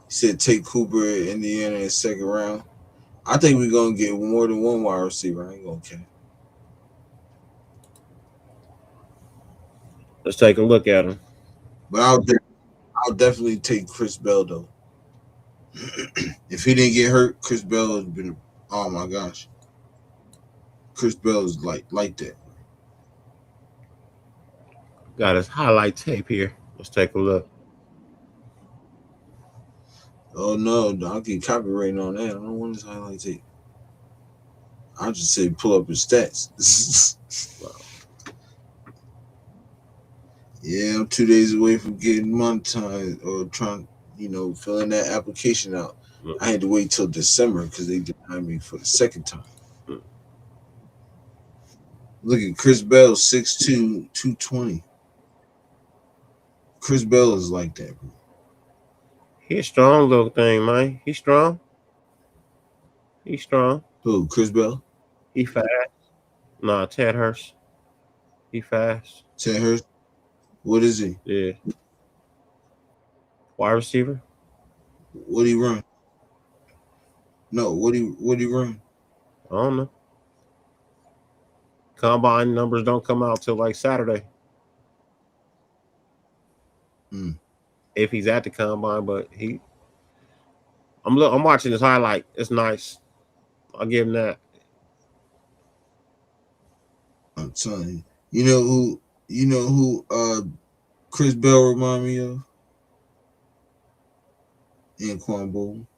He said take Cooper at Indiana in the second round. I think we're gonna get more than one wide receiver. I ain't gonna care. Let's take a look at him. But I'll definitely take Chris Bell though. If he didn't get hurt, Chris Bell has been. Oh my gosh, Chris Bell is like that. Got his highlight tape here. Let's take a look. Oh no, I'll get copyrighted on that. I don't want his highlight tape. I'll just say pull up his stats. Yeah, I'm 2 days away from getting monetized or trying, filling that application out. I had to wait till December because they denied me for the second time. Look at Chris Bell, 6'2", 220. Chris Bell is like that, bro. He's a strong little thing, man. He's strong. Who, Chris Bell? He fast. Nah, Ted Hurst. He fast. Ted Hurst? What is he? Yeah. Wide receiver? What he run? No, what he run? I don't know. Combine numbers don't come out till like Saturday. If he's at the combine, but I'm watching his highlight. It's nice. I'll give him that. I'm telling you. You know who Chris Bell remind me of? Anquan Bolden.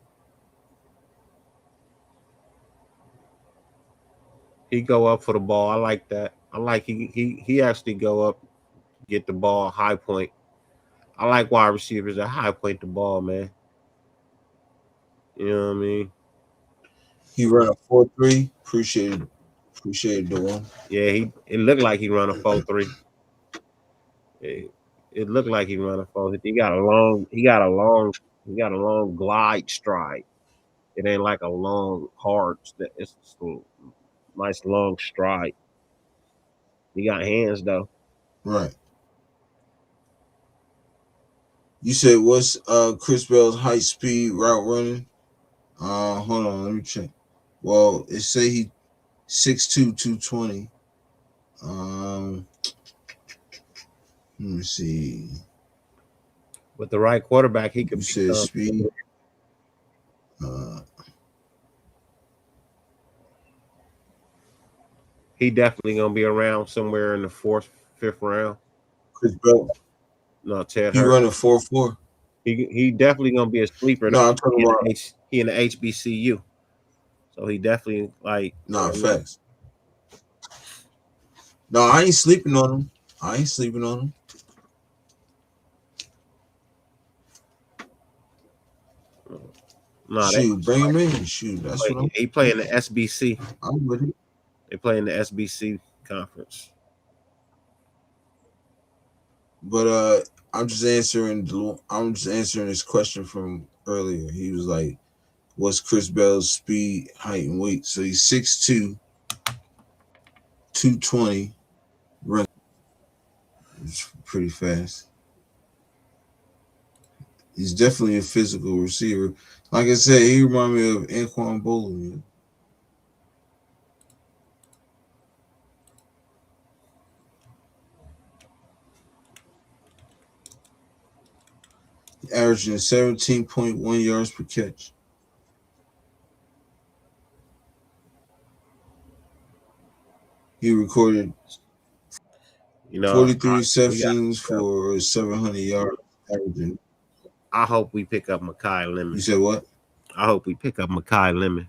He go up for the ball. I like that. I like he actually go up, get the ball, high point. I like wide receivers that high point the ball, man. You know what I mean? He run a 4.3. Appreciate it, Dwayne. Yeah, it looked like he run a 4.3. It looked like he run a 4.3. He got a long glide stride. It ain't like a long hard. It's a nice long stride. He got hands though. Right. You said what's Chris Bell's high speed route running? Hold on, let me check. Well, it say he 6'2", 220. Let me see. With the right quarterback, he could. You said speed. He definitely gonna be around somewhere in the 4th, 5th round. Chris Bell. No, Ted He Hurst. running 4.4. He definitely gonna be a sleeper. No, I'm talking about he in the HBCU, so he definitely like. Facts. No, I ain't sleeping on him. No, shoot, bring him in. Shoot, that's what he play in the SBC. I'm with it. They play in the SBC conference. But I'm just answering this question from earlier. He was like, what's Chris Bell's speed, height, and weight? So he's 6'2", 220, run. It's pretty fast. He's definitely a physical receiver. Like I said, he reminds me of Anquan Boldin. Averaging 17.1 yards per catch. He recorded 43 receptions for 700 yards averaging. I hope we pick up Mekhi Lemon. You said what? I hope we pick up Mekhi Lemon.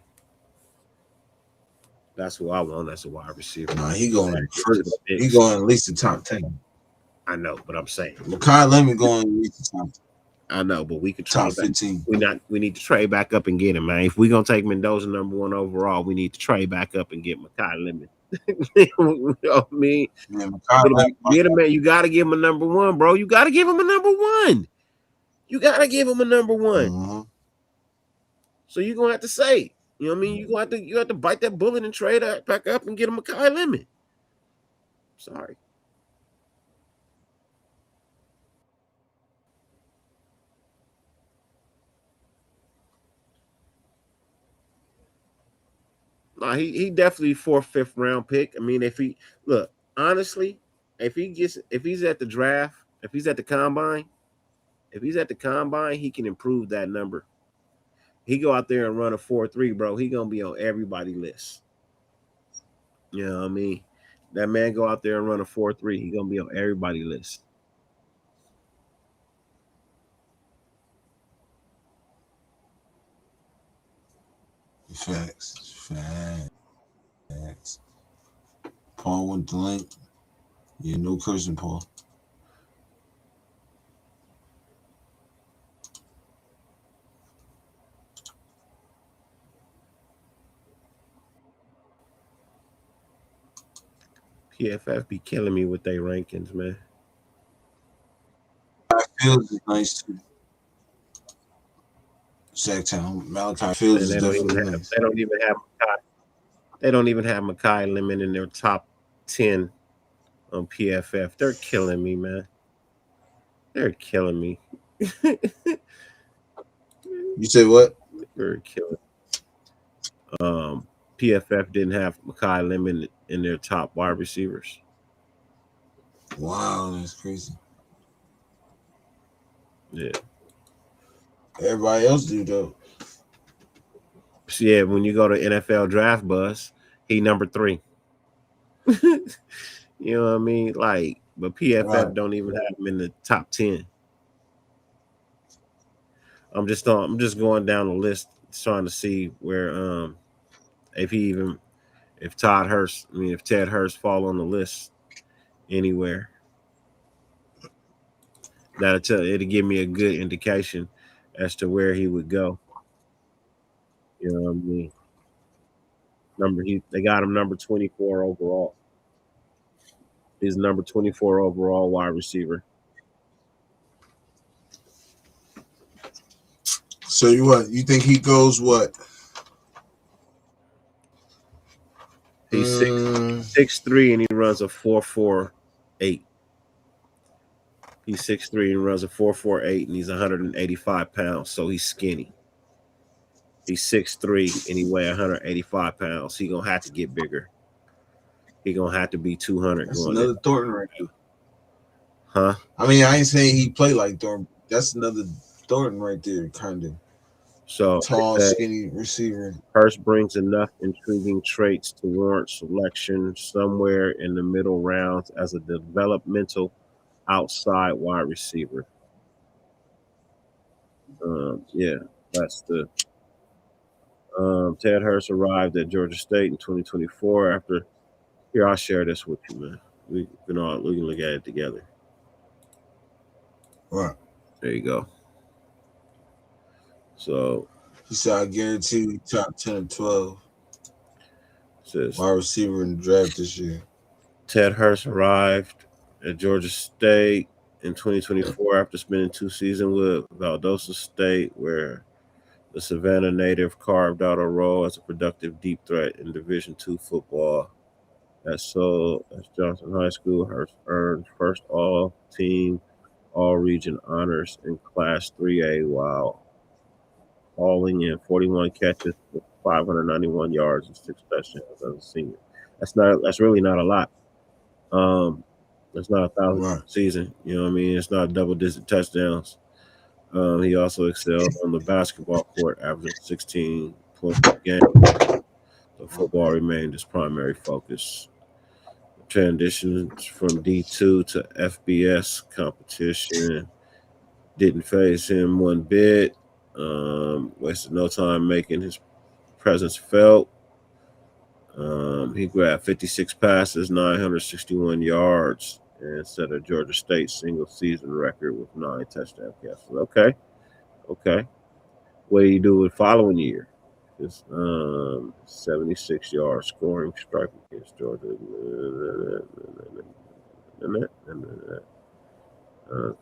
That's who I want. That's a wide receiver. Nah, he going first. He going at least the top 10. I know, but I'm saying Mekhi Lemon going at least the top 10. I know, but we could top 15. We need to trade back up and get him, man. If we're gonna take Mendoza number 1 overall, we need to trade back up and get Mekhi Lemon. You know what I mean? Get him, man. You gotta give him a number 1, bro. You gotta give him a number 1. You gotta give him a number 1. Mm-hmm. So you're gonna have to say, you know what I mean? You have to bite that bullet and trade back up and get him Mekhi Lemon. Sorry. No, he definitely 4th, 5th round pick. I mean, if he's at the draft, if he's at the combine, he can improve that number. He go out there and run a 4.3, bro. He gonna be on everybody's list. You know what I mean? That man go out there and run a 4.3. He gonna be on everybody's list. Facts. Paul went the link. Yeah, no cursing, Paul. PFF be killing me with their rankings, man. Fields is nice too. Sacktown, Malachi Fields is definitely nice. They don't even have Mekhi Lemon in their top 10 on PFF. They're killing me, man. They're killing me. You said what? They're killing. PFF didn't have Mekhi Lemon in their top wide receivers. Wow, that's crazy. Yeah. Everybody else do though. So yeah, when you go to NFL Draft Buzz, he number 3. You know what I mean? Like, but PFF don't even have him in the top 10. I'm just going down the list trying to see where if Ted Hurst fall on the list anywhere. It'll give me a good indication as to where he would go. You know what I mean? They got him number 24 overall. He's number 24 overall wide receiver. So you think he goes what? He's 6'3" and he runs a 4.48. He's 6'3" and runs a 4.48 and he's 185 pounds, so he's skinny. He's 6'3" and he weighs 185 pounds. He's gonna have to get bigger. He's gonna have to be 200. That's another Thornton right there. Huh? I mean, I ain't saying he played like Thornton. That's another Thornton right there, kind of. So tall, skinny receiver. Hurst brings enough intriguing traits to warrant selection somewhere in the middle rounds as a developmental outside wide receiver. Yeah, that's the Ted Hurst arrived at Georgia State in 2024. Here, I'll share this with you, man. We can look at it together. All right. There you go. So He said, I guarantee we top 10 or 12 Says wide receiver in the draft this year. Ted Hurst arrived at Georgia State in 2024 after spending 2 seasons with Valdosta State, where the Savannah native carved out a role as a productive deep threat in Division II football. At Johnson High School, Hurst earned first all-team, all-region honors in Class 3A while hauling in 41 catches with 591 yards and 6 touchdowns as a senior. That's really not a lot. That's not 1,000 season. You know what I mean? It's not double-digit touchdowns. He also excelled on the basketball court, averaging 16 points per game. The football remained his primary focus. Transitions from D2 to FBS competition didn't phase him one bit. Wasted no time making his presence felt. He grabbed 56 passes, 961 yards, and set a Georgia State single season record with 9 touchdown catches. Okay. What do you do with following year? It's 76 yards scoring strike against Georgia.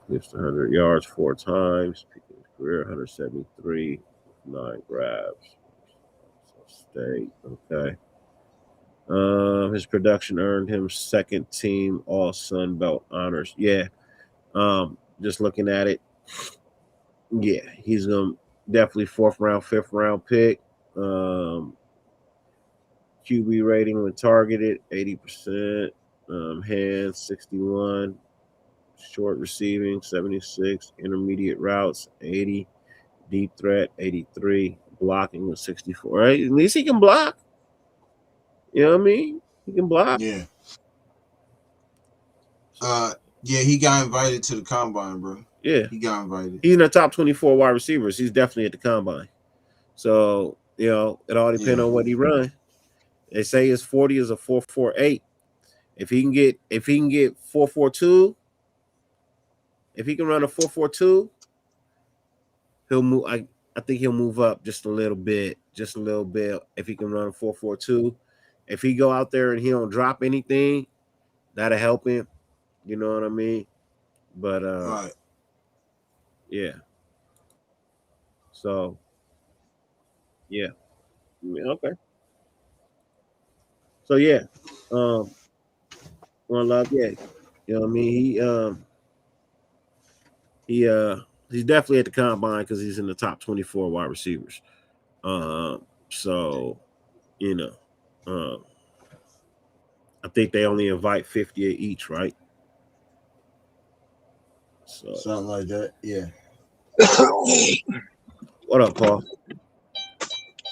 Clips 100 yards 4 times. Peaking his career 173 with 9 grabs. State. Okay. His production earned him second team All Sun Belt honors. Yeah. Just looking at it. Yeah, he's definitely 4th round, 5th round pick. QB rating when targeted 80%. Hands 61. Short receiving 76. Intermediate routes 80. Deep threat 83. Blocking was 64. Right? At least he can block. You know what I mean? He can block. Yeah. Yeah, he got invited to the combine, bro. Yeah. He got invited. He's in the top 24 wide receivers. He's definitely at the combine. So, it all depends on what he run. They say his 40 is a 4.48. If he can get 4.42, if he can run a 4.42, he'll move. I think he'll move up just a little bit. If he can run a 4.42. If he go out there and he don't drop anything, that'll help him. You know what I mean? But right. Yeah. So yeah. Okay. So yeah. One love, yeah. You know what I mean? He's definitely at the combine because he's in the top 24 wide receivers. So I think they only invite 50 each, right? So something like that, yeah. What up, Paul?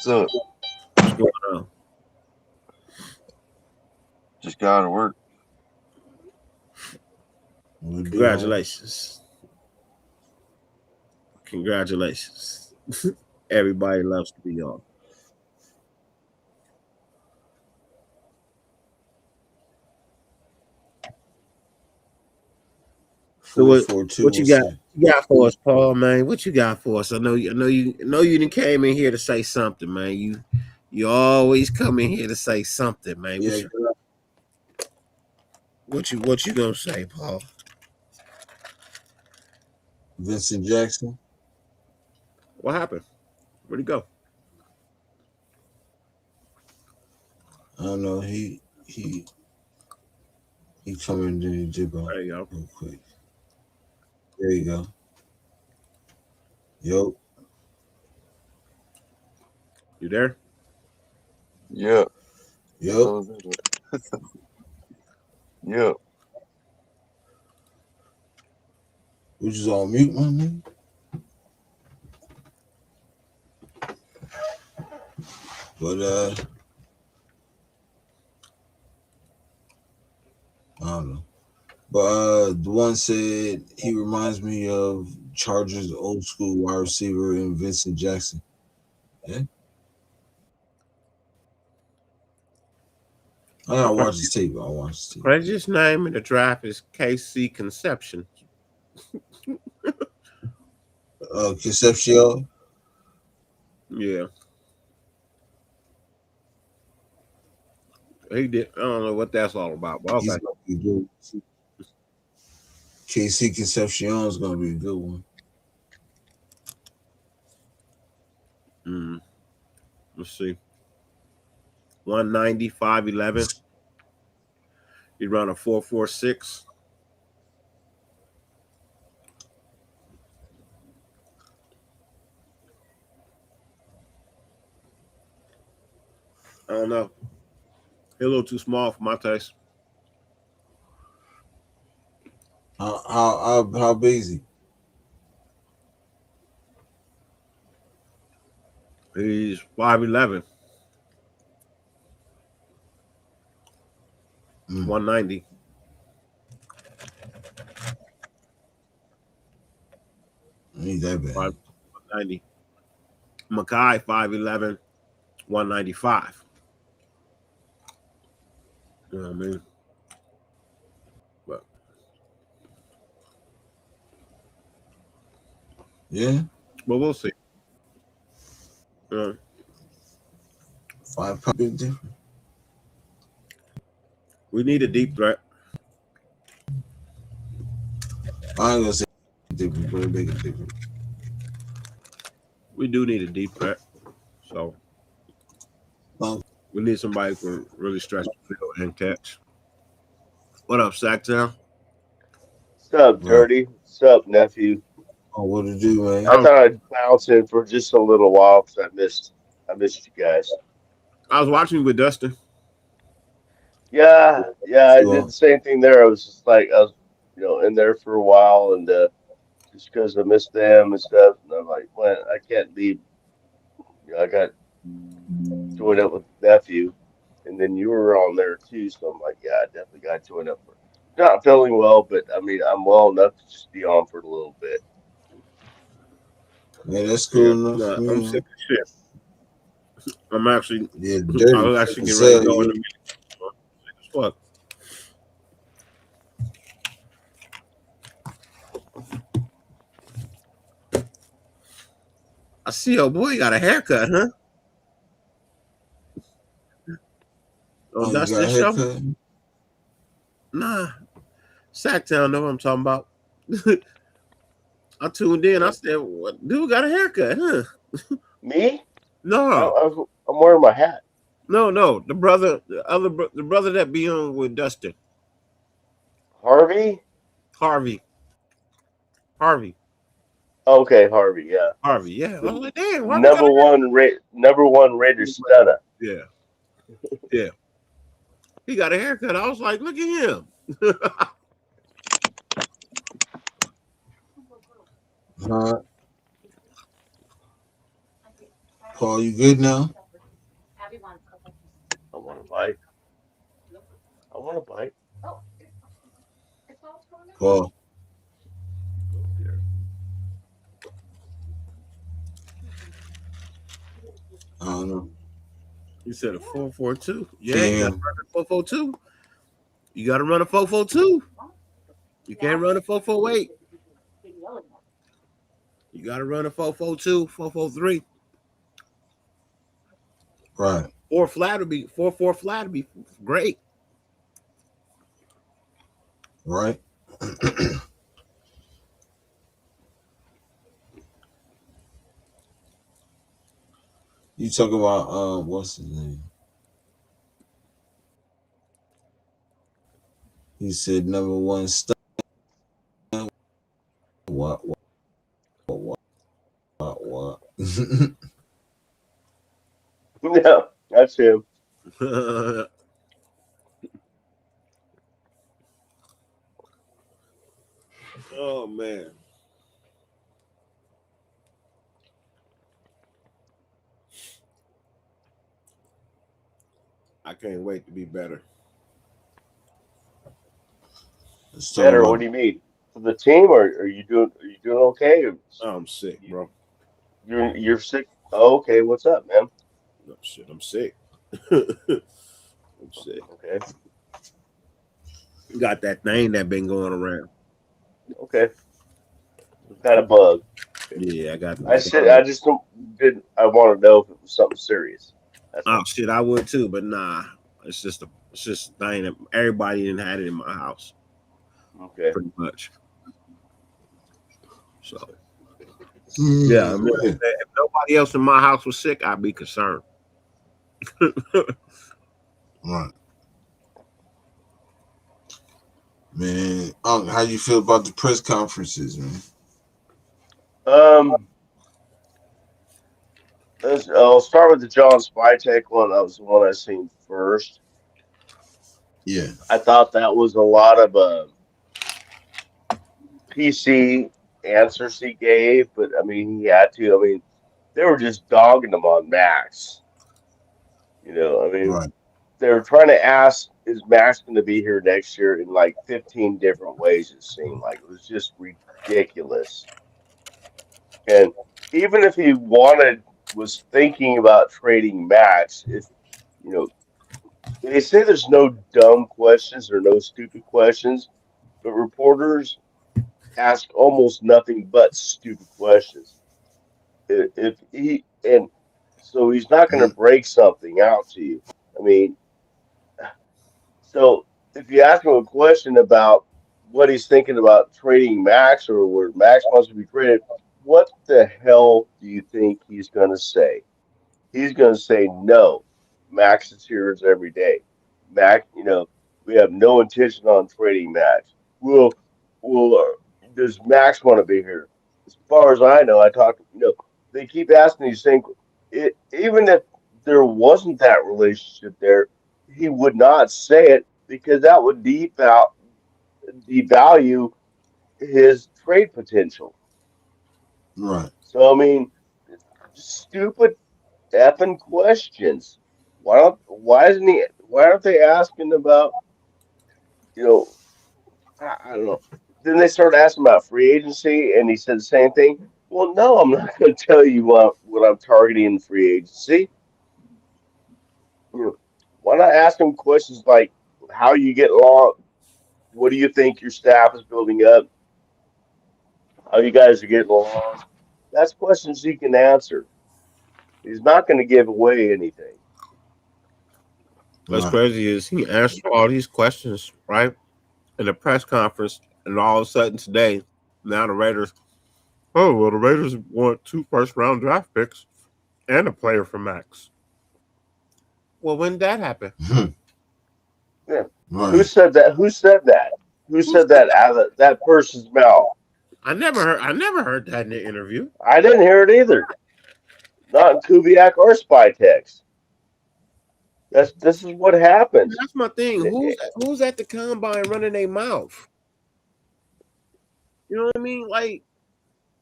So what's going on? Just got out of work. Congratulations. Everybody loves to be on. So what you got for us, Paul, man? What you got for us? I know you didn't came in here to say something, man. You always come in here to say something, man. Yeah. What you gonna say, Paul? Vincent Jackson. What happened? Where'd he go? I don't know. He coming to Jibbo. There you go. Real quick. There you go. Yo. You there? Yeah. Yo. Yeah. We just on mute, my man. But I don't know. But the one said he reminds me of Chargers old school wide receiver in Vincent Jackson. Yeah. I gotta watch this tape. I'll watch this tape. Craziest name in the draft is KC Conception. Concepcion. Yeah. He did. I don't know what that's all about. But He's okay. gonna be good. KC Concepcion is gonna be a good one. Let's see. 190, 5'11". He run a 4.46. I don't know. He's a little too small for my taste. How big is he? He's 5'11". 190. Ain't that bad. 190. Makai 5'11", 195. You know what I mean? But Yeah. But we'll see. 5 pound big difference. We need a deep threat. I ain't gonna say different, but it make a difference. We do need a deep threat. So we need somebody who can really stretch the field and catch. What up, Sacktown? What's up, Dirty? What's up, nephew? Oh, what to do, man? I thought I'd bounce in for just a little while because I missed you guys. I was watching with Dustin. Yeah, I did the same thing there. I was just like, I was, in there for a while, and just because I missed them and stuff, and I'm like, well, I can't leave. I got joined up with nephew, and then you were on there too, so I'm like, yeah, I definitely got joined up. Not feeling well, but I mean, I'm well enough to just be on for a little bit. Yeah, that's cool enough. I'm sick of shit. I'm actually, dirty. I was actually getting ready to go in the minute. Fuck. I see your boy got a haircut, huh? Oh, that's the show? Nah. Sacktown know what I'm talking about. I tuned in. I said, "What? Dude got a haircut, huh?" Me? No. I'm wearing my hat. No. The brother that be on with Dustin. Harvey. Okay, Harvey. Yeah. Harvey. Yeah. I was like, damn. Number one Raiders stunner. Yeah. Yeah. He got a haircut. I was like, look at him. Paul, you good now? I want a bite. Paul. I don't know. You said a 4.42. Yeah, you got to run a 4.42. You got to run a 4.42. You can't run a 4.48. You got to run a 4.42, 4.43. Right. 4 flat would be 4.4 flat would be great. Right. You talk about what's his name? He said number one star. What? No, that's him. Oh man. I can't wait to be better. Better? What do you mean? For the team, or are you doing okay? Or I'm sick, bro. You're sick. Oh, okay. What's up, man? No shit. I'm sick. I'm sick. Okay. Got that thing that been going around. Okay. Got a bug. Yeah, I got. I just I want to know if it was something serious. That's Oh shit, I would too, but nah. It's just a thing that everybody didn't had it in my house. okay. Pretty much. So yeah, I mean, if nobody else in my house was sick, I'd be concerned. Right. Man, how you feel about the press conferences, man? I'll start with the John Spytek one. That was the one I seen first. Yeah. I thought that was a lot of PC answers he gave, but I mean, he had to. I mean, they were just dogging him on Max. You know, I mean, Right. they were trying to ask, is Max going to be here next year in like 15 different ways, it seemed like. It was just ridiculous. And even if he was thinking about trading Max, if, you know, they say there's no dumb questions or no stupid questions, but reporters ask almost nothing but stupid questions. If he, and so he's not going to break something out to you. I mean, so if you ask him a question about what he's thinking about trading Max or where Max wants to be traded, what the hell do you think he's going to say? He's going to say no. Max is here every day. Max, you know, we have no intention on trading Max. Does Max want to be here? As far as I know, they keep asking these things. Even if there wasn't that relationship there, he would not say it because that would devalue his trade potential. Right. So I mean, stupid effing questions. Why aren't they asking about, you know, I don't know. Then they started asking about free agency and he said the same thing. Well, no, I'm not going to tell you what I'm targeting in free agency. You know, why not ask them questions like how you get along? What do you think your staff is building up? How you guys are getting along? That's questions you can answer. He's not going to give away anything. What's Right. crazy is he answered all these questions, right? In a press conference, and all of a sudden today, now the Raiders, oh, well, the Raiders want 2 first-round draft picks and a player for Max. Well, when did that happen? Yeah. Right. Who said that? Who said that? Who said that out of that person's mouth? I never heard that in the interview. I didn't hear it either. Not in Kubiak or Spytek. This is what happens. That's my thing. Who's at the combine running their mouth? You know what I mean? Like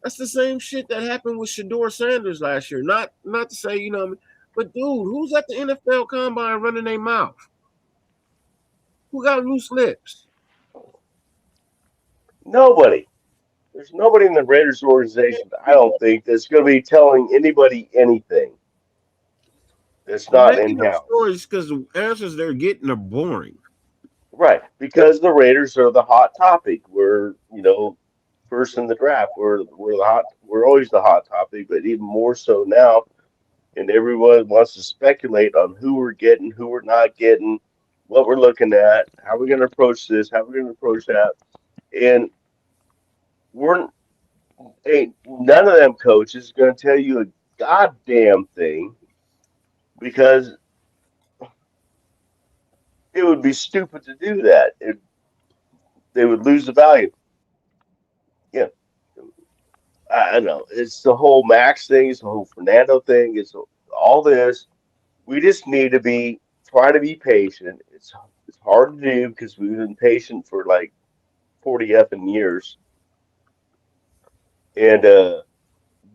that's the same shit that happened with Shador Sanders last year. Not to say, you know what I mean, but dude, who's at the NFL combine running their mouth? Who got loose lips? Nobody. There's nobody in the Raiders organization, I don't think, that's going to be telling anybody anything. It's not in Making up house. stories because the answers they're getting are boring. Right. Because the Raiders are the hot topic. We're, first in the draft. We're always the hot topic, but even more so now. And everyone wants to speculate on who we're getting, who we're not getting, what we're looking at, how we're going to approach this, how we're going to approach that. And we're ain't none of them coaches going to tell you a goddamn thing because it would be stupid to do that. They would lose the value. Yeah, I know. It's the whole Max thing. It's the whole Fernando thing. It's all this. We just need to try to be patient. It's hard to do because we've been patient for like 40 effing years, and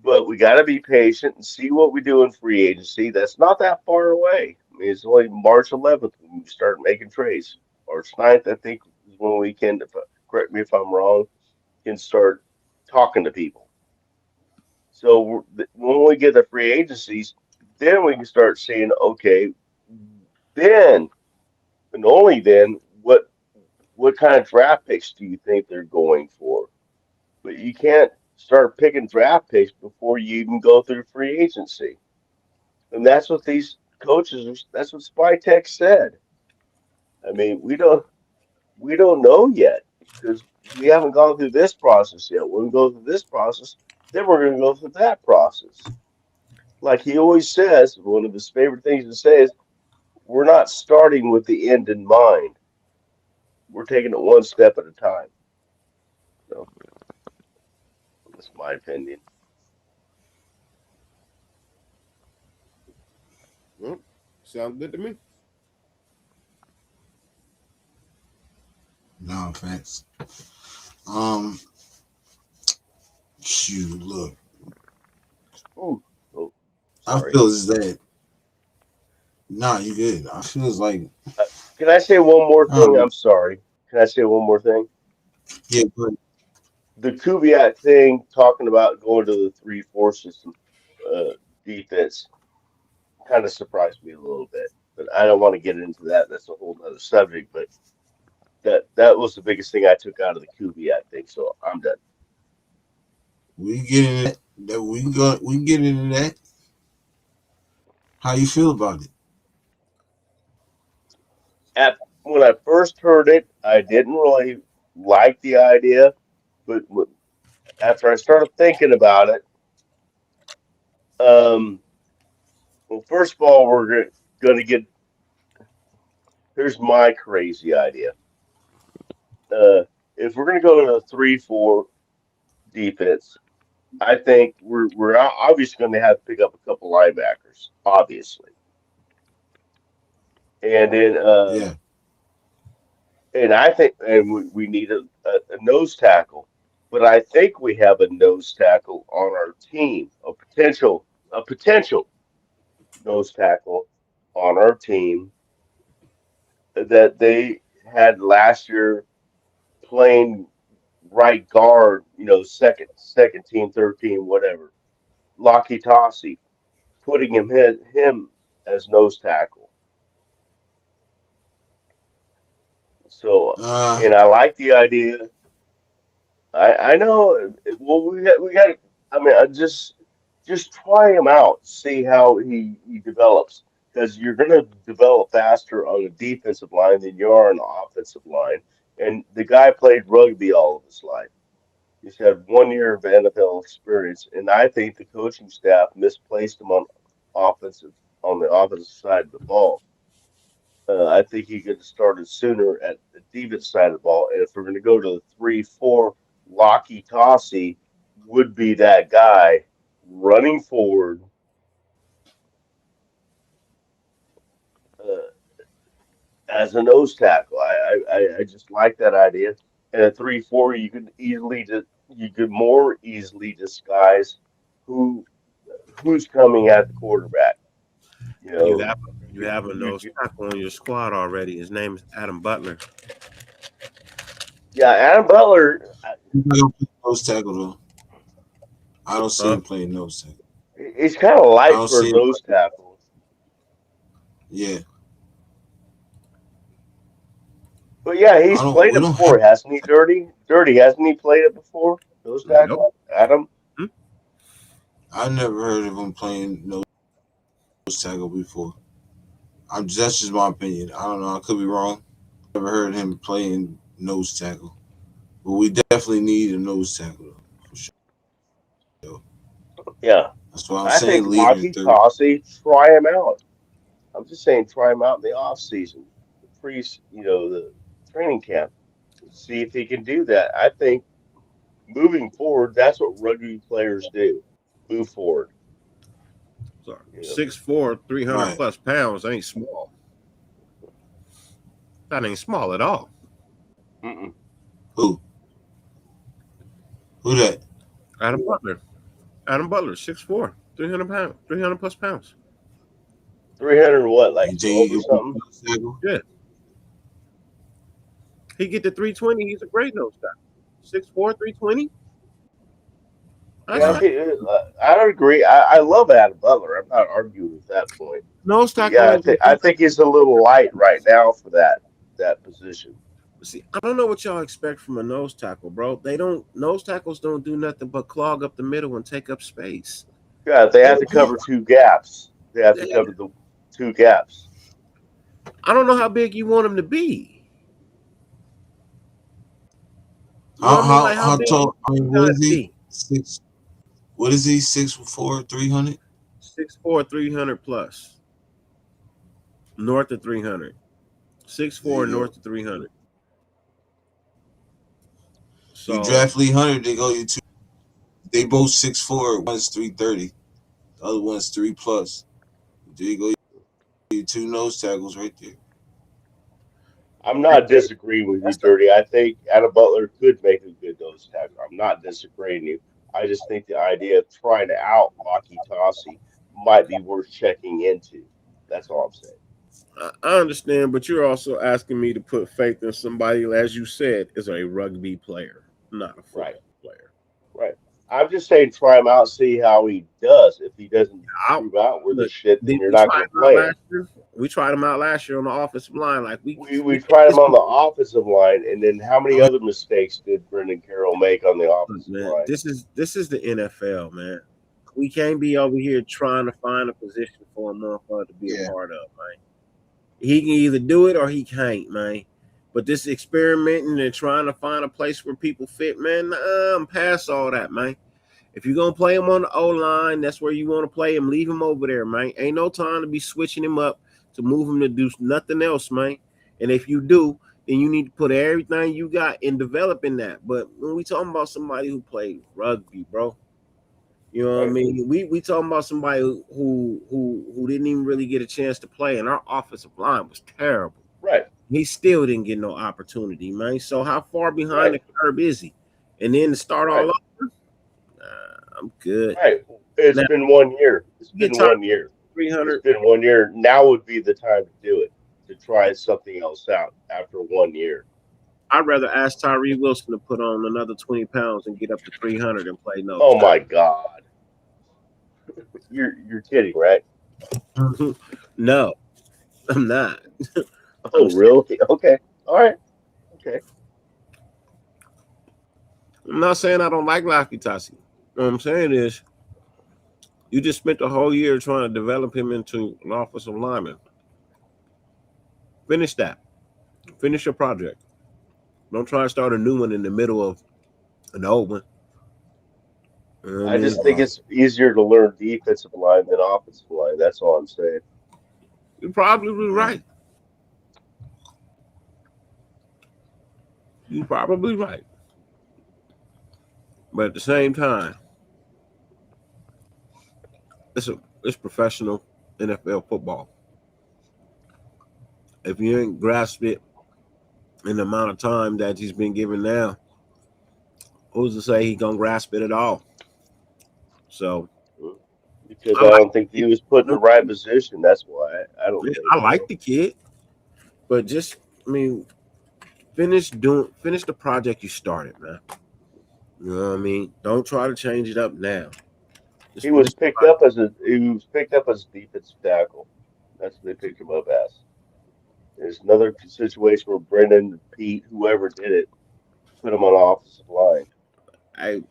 but we got to be patient and see what we do in free agency. That's not that far away. I mean, it's only March 11th when we start making trades. March 9th, I think, is when we can, correct me if I'm wrong, can start talking to people. So when we get the free agencies, then we can start seeing, okay, then and only then, what kind of draft picks do you think they're going for? But you can't start picking draft picks before you even go through free agency. And that's what these coaches. That's what Spytek said. I mean, we don't know yet because we haven't gone through this process yet. When we go through this process, then we're going to go through that process. Like he always says, one of his favorite things to say is, "We're not starting with the end in mind. We're taking it one step at a time." So that's my opinion. Sounds good to me. No, thanks. Shoot, look. Ooh, oh, I sorry. feel is that. Nah, you good. I feel it's like. Can I say one more thing? Um, I'm sorry. Can I say one more thing? yeah, but The Kubiak thing, talking about going to the 3-4 system defense, kind of surprised me a little bit. But I don't want to get into that. That's a whole other subject. But that was the biggest thing I took out of the Kubiak thing. So I'm done. we get into that. We can get into that. How you feel about it? When I first heard it, I didn't really like the idea. But after I started thinking about it, well, first of all, we're going to get. Here's my crazy idea. If we're going to go to a 3-4 defense, I think we're obviously going to have to pick up a couple linebackers, obviously, and then Yeah. and I think we need a nose tackle, but I think we have a nose tackle on our team, a potential nose tackle on our team that they had last year playing right guard, second team, third team, whatever. Lockie Tossie, putting him as nose tackle. So, Uh, and I like the idea. I know. Well, we got. I mean, just try him out, see how he develops, because you're going to develop faster on the defensive line than you are on the offensive line. And the guy played rugby all of his life. He's had 1 year of NFL experience, and I think the coaching staff misplaced him offensive on the offensive side of the ball. I think he could have started sooner at the defense side of the ball. And if we're going to go to the 3-4, Lockie Tossie would be that guy running forward. Uh, as a nose tackle, I just like that idea. And a 3-4, you could more easily disguise who who's coming at the quarterback. You You know, have you have a nose tackle on your squad already. His name is Adam Butler. yeah, Adam Butler. he's not gonna play nose tackle though. I don't see Huh? him playing nose tackle. He's kind of I light don't for a see him. nose tackle. Yeah. But yeah, he's I don't. played We it don't have. before, hasn't he? Dirty, hasn't he played it before? Nose Nope. tackle, Adam. Hmm? I never heard of him playing nose tackle before. That's just my opinion. I don't know. I could be wrong. Never heard him playing nose tackle. But we definitely need a nose tackle though, for sure. Yeah, That's why I'm I think saying leave it Lockie third. Tossie, try him out. I'm just saying, try him out in the off season, the training camp. See if he can do that. I think moving forward, that's what rugby players do. Move forward. Sorry. You know. 6'4", 300 Right. plus pounds ain't small. That ain't small at all. Mm-mm. Who? Who that? Adam Butler. Adam Butler, 6'4", 300 pounds, 300 plus pounds. 300 what, like You think 12 or he can something? play nose tackle? Yeah. He get to 320. He's a great nose tackle. 6'4", 320. That's Yeah, Right. fine. I don't agree. I love Adam Butler. I'm not arguing with that point. Nose But yeah, tackle ain't gonna I do think he's a little light right now for that position. See, I don't know what y'all expect from a nose tackle, bro. Nose tackles don't do nothing but clog up the middle and take up space. Yeah, they have to Uh, cover two gaps. They have to cover the 2 gaps. I don't know how big you want him to be. You know what I mean? Like How big tall? I mean, what gotta is he? be? 6. What is he? 6'4", 300. 6'4", 300 plus. North of 300. There 6'4", you go. north of 300. You So draft Lee Hunter, they go you 2. They both 6'4". One's 330. The other one's 3 plus. There you go. You 2 nose tackles right there. I'm not disagreeing with you, Dirty. I think Adam Butler could make a good nose tackle. I'm not disagreeing you. I just think the idea of trying to out Aki Tossi might be worth checking into. That's all I'm saying. I understand, but you're also asking me to put faith in somebody, as you said, is a rugby player, not a Right, football player. right. I'm just saying try him out, see how he does. If he doesn't I'll, prove out worth a look, shit, then did you're we not try going to him out play him. last year? We tried him out last year on the offensive line. Like We tried him on the offensive line, and then how many other mistakes did Brendan Carroll make on the offensive man, line? this is the NFL, man. We can't be over here trying to find a position for a motherfucker to be a part of, man. He can either do it or he can't, man. But this experimenting and trying to find a place where people fit, man, I'm past all that, man. If you're going to play him on the O-line, that's where you want to play him. Leave him over there, man. Ain't no time to be switching him up to move him to do nothing else, man. And if you do, then you need to put everything you got in developing that. But when we talking about somebody who played rugby, bro, you know what I mean? We talking about somebody who didn't even really get a chance to play, and our offensive line was terrible. Right. He still didn't get no opportunity, man. So how far behind the curve is he? And then to start all over, I'm good. Right. It's been 1 year. It's been 1 year. 300. It's been 1 year. Now would be the time to do it, to try something else out after 1 year. I'd rather ask Tyree Wilson to put on another 20 pounds and get up to 300 and play no. Oh my God. You're kidding, right? No, I'm not. Oh, really? Okay. All right. Okay. I'm not saying I don't like Laki Tassi. What I'm saying is you just spent the whole year trying to develop him into an offensive lineman. Finish that. Finish your project. Don't try to start a new one in the middle of an old one. I just think it's easier to learn defensive line than offensive line. That's all I'm saying. You're probably right. You're probably right. But at the same time, it's professional NFL football. If you ain't grasped it in the amount of time that he's been given now, who's to say he's gonna grasp it at all? So because I don't think he was put in the right position. That's why I don't think. I like the kid, but just finish the project you started, man. You know what I mean? Don't try to change it up now. He was picked up as a defensive tackle. That's what they picked him up as. There's another situation where Brendan, Pete, whoever did it, put him on offensive line. Hey,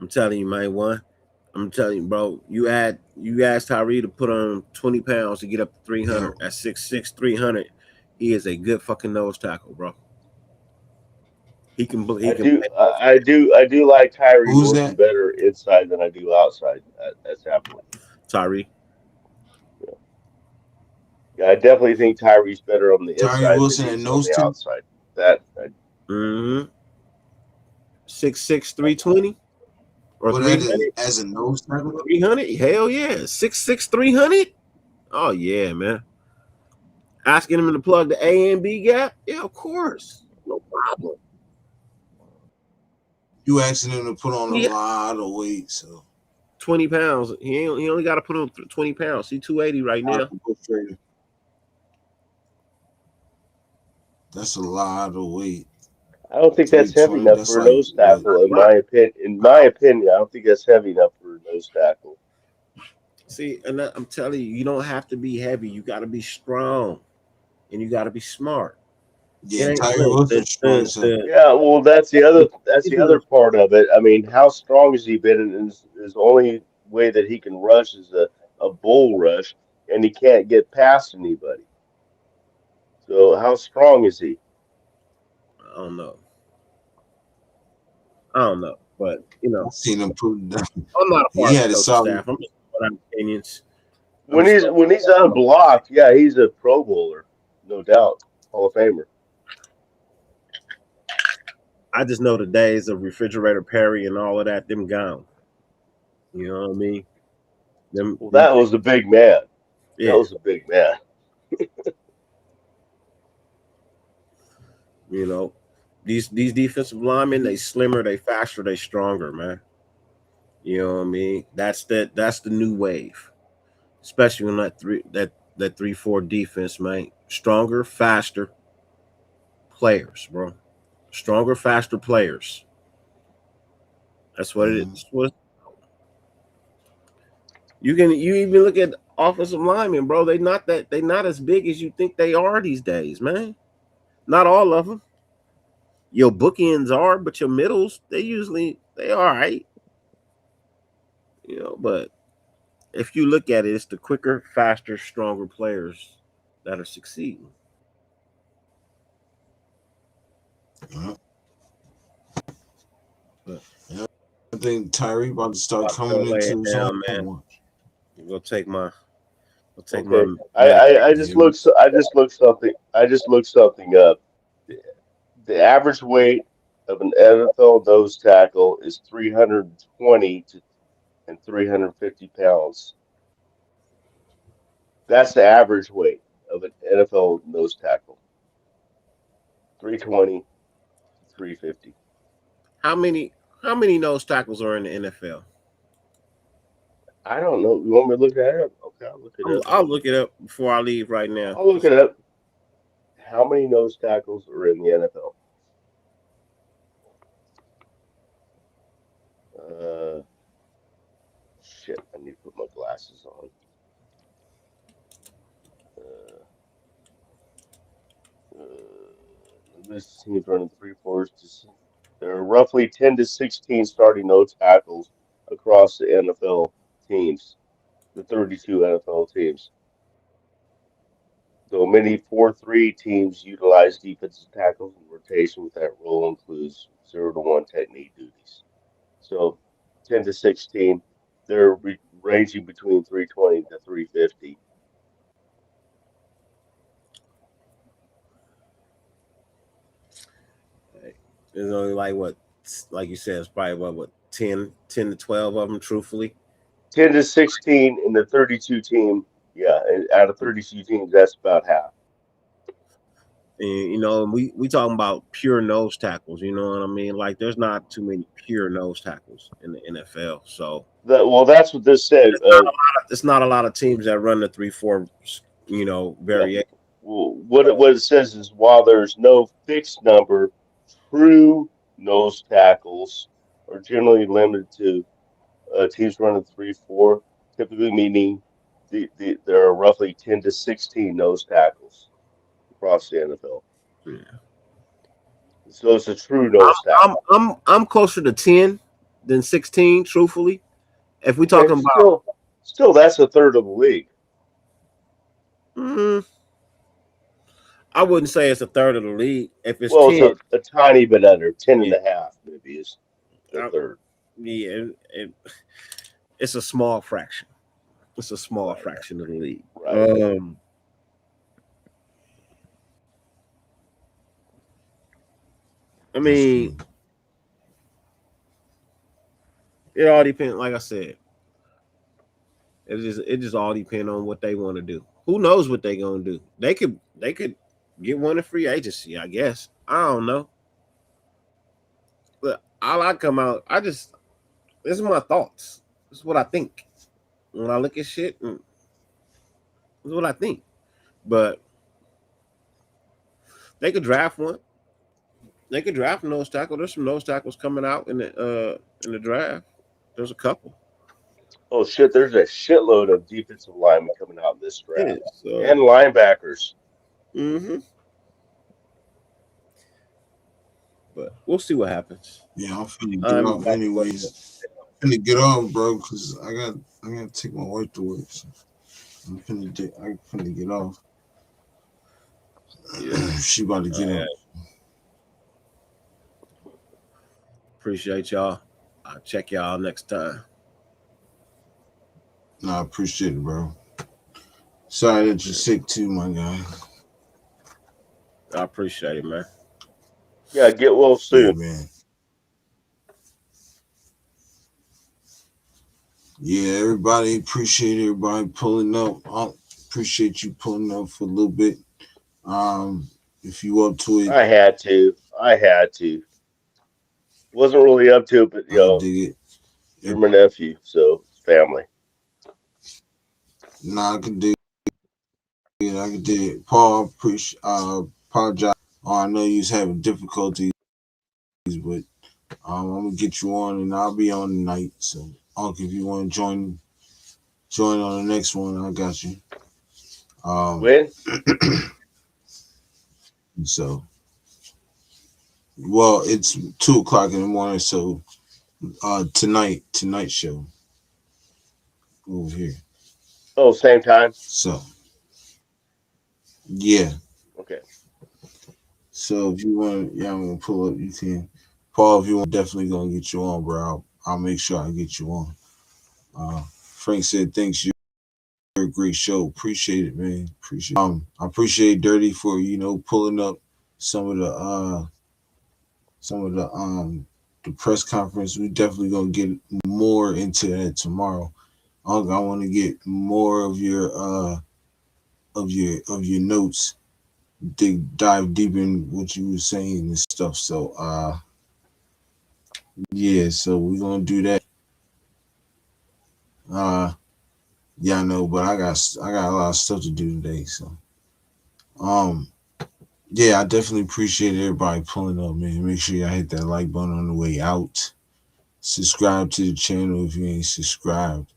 I'm telling you, man, I'm telling you, bro. You asked Tyree to put on 20 pounds to get up to 300 at 6'6", 300. He is a good fucking nose tackle, bro. I do like Tyree working better inside than I do outside. That's happening. Tyree. Yeah, I definitely think Tyree's better on the inside Tyree Wilson than and he is on the two? outside. That. 6'6", 320 or 300 as a nose tackle. 300. Hell yeah, 6'6", 300. Oh yeah, man. Asking him to plug the A and B gap. Yeah, of course, no problem. You asking him to put on a lot of weight, so 20 pounds. He only got to put on 20 pounds. He's 280 right now. That's a lot of weight. I don't think that's heavy enough for a nose tackle, in my opinion. In my opinion, I don't think that's heavy enough for a nose tackle. See, and I'm telling you, you don't have to be heavy. You got to be strong, and you got to be smart. Yeah, ain't Tyree look Wilson strong as hell. Yeah, well, that's the other part of it. I mean, how strong has he been? And his only way that he can rush is a bull rush, and he can't get past anybody. So how strong is he? I don't know. I don't know, but I've seen him put it down. I'm not a He part of the had a coaching solid. staff. I'm just throwing out opinions. I'm When just he's unblocked, yeah, he's a Pro Bowler, no doubt, Hall of Famer. I just know the days of refrigerator Perry and all of that, them gone. You know what I mean? Well, that was a big man. That Yeah. was a big man. You know, these defensive linemen, they slimmer, they faster, they stronger, man. You know what I mean? That's the new wave, especially in that 3-4 defense, man. Stronger, faster players, bro. Stronger, faster players. That's what it is. What you even look at offensive linemen, bro. They not as big as you think they are these days, man. Not all of them. Your bookends are, but your middles, they all right. You know, but if you look at it, it's the quicker, faster, stronger players that are succeeding. But I think Tyree about to start I'll go coming lay it into his down, own. man. Go take my Okay, I medication. just looked something up. The average weight of an NFL nose tackle is 320 to and 350 pounds. That's the average weight of an NFL nose tackle. 320 to 350. How many nose tackles are in the NFL? I don't know. You want me to look that up? Okay, I'll look it up. I'll look it up before I leave right now. I'll look it up. How many nose tackles are in the NFL? Shit, I need to put my glasses on. Uh, this team's running 3-4s. There are roughly 10 to 16 starting nose tackles across the NFL teams, the 32 NFL teams. Though many 4-3 teams utilize defensive tackles in rotation, with that role includes 0-1 technique duties. So 10 to 16, they're ranging between 320 to 350. There's only like you said, it's probably what 10 to 12 of them, truthfully. 10 to 16 in the 32 team. Yeah, and out of 32 teams, that's about half. And we talking about pure nose tackles. You know what I mean? Like, there's not too many pure nose tackles in the NFL. So That's what this said. it's not a lot of teams that run the 3-4. Yeah. Variation. Well, what it says is while there's no fixed number, true nose tackles are generally limited to teams running 3-4, typically meaning there are roughly 10 to 16 nose tackles across the NFL. Yeah. So it's a true nose tackle. I'm closer to 10 than 16, truthfully. If we're Okay, talking about, still that's a third of the league. I wouldn't say it's a third of the league. If it's Well, 10, it's a tiny bit under 10 and yeah, a half, maybe is the third. yeah, it's a small fraction. It's a small Right. fraction of the league. Right. I mean, it all depends. Like I said, it just all depends on what they want to do. Who knows what they're gonna do? They could get one in free agency, I guess. I don't know. But all I come out, this is my thoughts. This is what I think when I look at shit. This is what I think. But they could draft one. They could draft a nose tackle. There's some nose tackles coming out in the draft. There's a couple. Oh shit! There's a shitload of defensive linemen coming out in this draft, So, and linebackers. mm-hmm. but we'll see what happens. Yeah, I'm finna get off anyways. I'm finna get off, bro, because I gotta take my wife to work. So I'm finna get off. Yeah. She about to get up. Appreciate y'all. I'll check y'all next time. No, I appreciate it, bro. Sorry that you're sick too, my guy. I appreciate it, man. Yeah, get well soon. Yeah, man. Yeah, everybody appreciate everybody pulling up. I appreciate you pulling up for a little bit. If you up to it, I had to. Wasn't really up to it, but I dig it. you're my nephew, so it's family. Nah, I can dig it. I can dig it. Paul, apologize. I know you was having difficulties, but I'm gonna get you on, and I'll be on tonight. So, Unc, if you want to join on the next one, I got you. When? So, well, it's 2:00 in the morning. So, tonight show over here. Oh, same time. So, yeah. Okay. So if you want, yeah, I'm gonna pull up. You can, Paul. If you want, definitely gonna get you on, bro. I'll make sure I get you on. Frank said, "Thanks, you're a great show. Appreciate it, man. Appreciate. I appreciate Dirty for pulling up some of the press conference. We definitely gonna get more into that tomorrow. I want to get more of your notes. Dive deep in what you were saying and stuff. So yeah, so we're gonna do that. Yeah, I know, but I got a lot of stuff to do today. So yeah, I definitely appreciate everybody pulling up, man. Make sure y'all hit that like button on the way out. Subscribe to the channel if you ain't subscribed.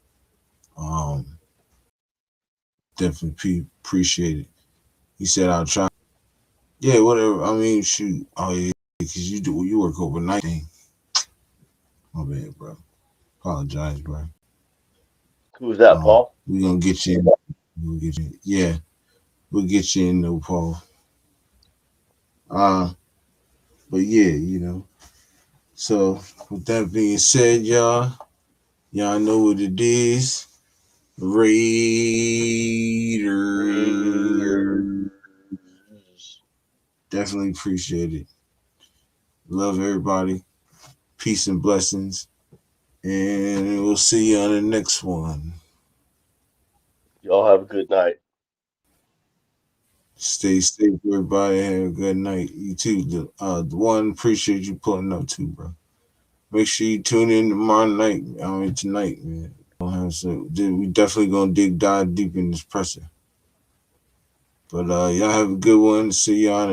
Definitely appreciate it. He said I'll try. Yeah, whatever. I mean, shoot. Oh yeah, because you work overnight. My bad, bro. Apologize, bro. Who's that, Paul? We gonna get you. We'll get you. Yeah, we'll get you in, though, Paul. But yeah, So with that being said, y'all know what it is. Raiders. Definitely appreciate it. Love everybody. Peace and blessings. And we'll see you on the next one. Y'all have a good night. Stay safe, everybody. Have a good night. You too. The one, appreciate you pulling up too, bro. Make sure you tune in tomorrow night. Tonight, man. We definitely gonna dive deep in this presser. But y'all have a good one. See y'all.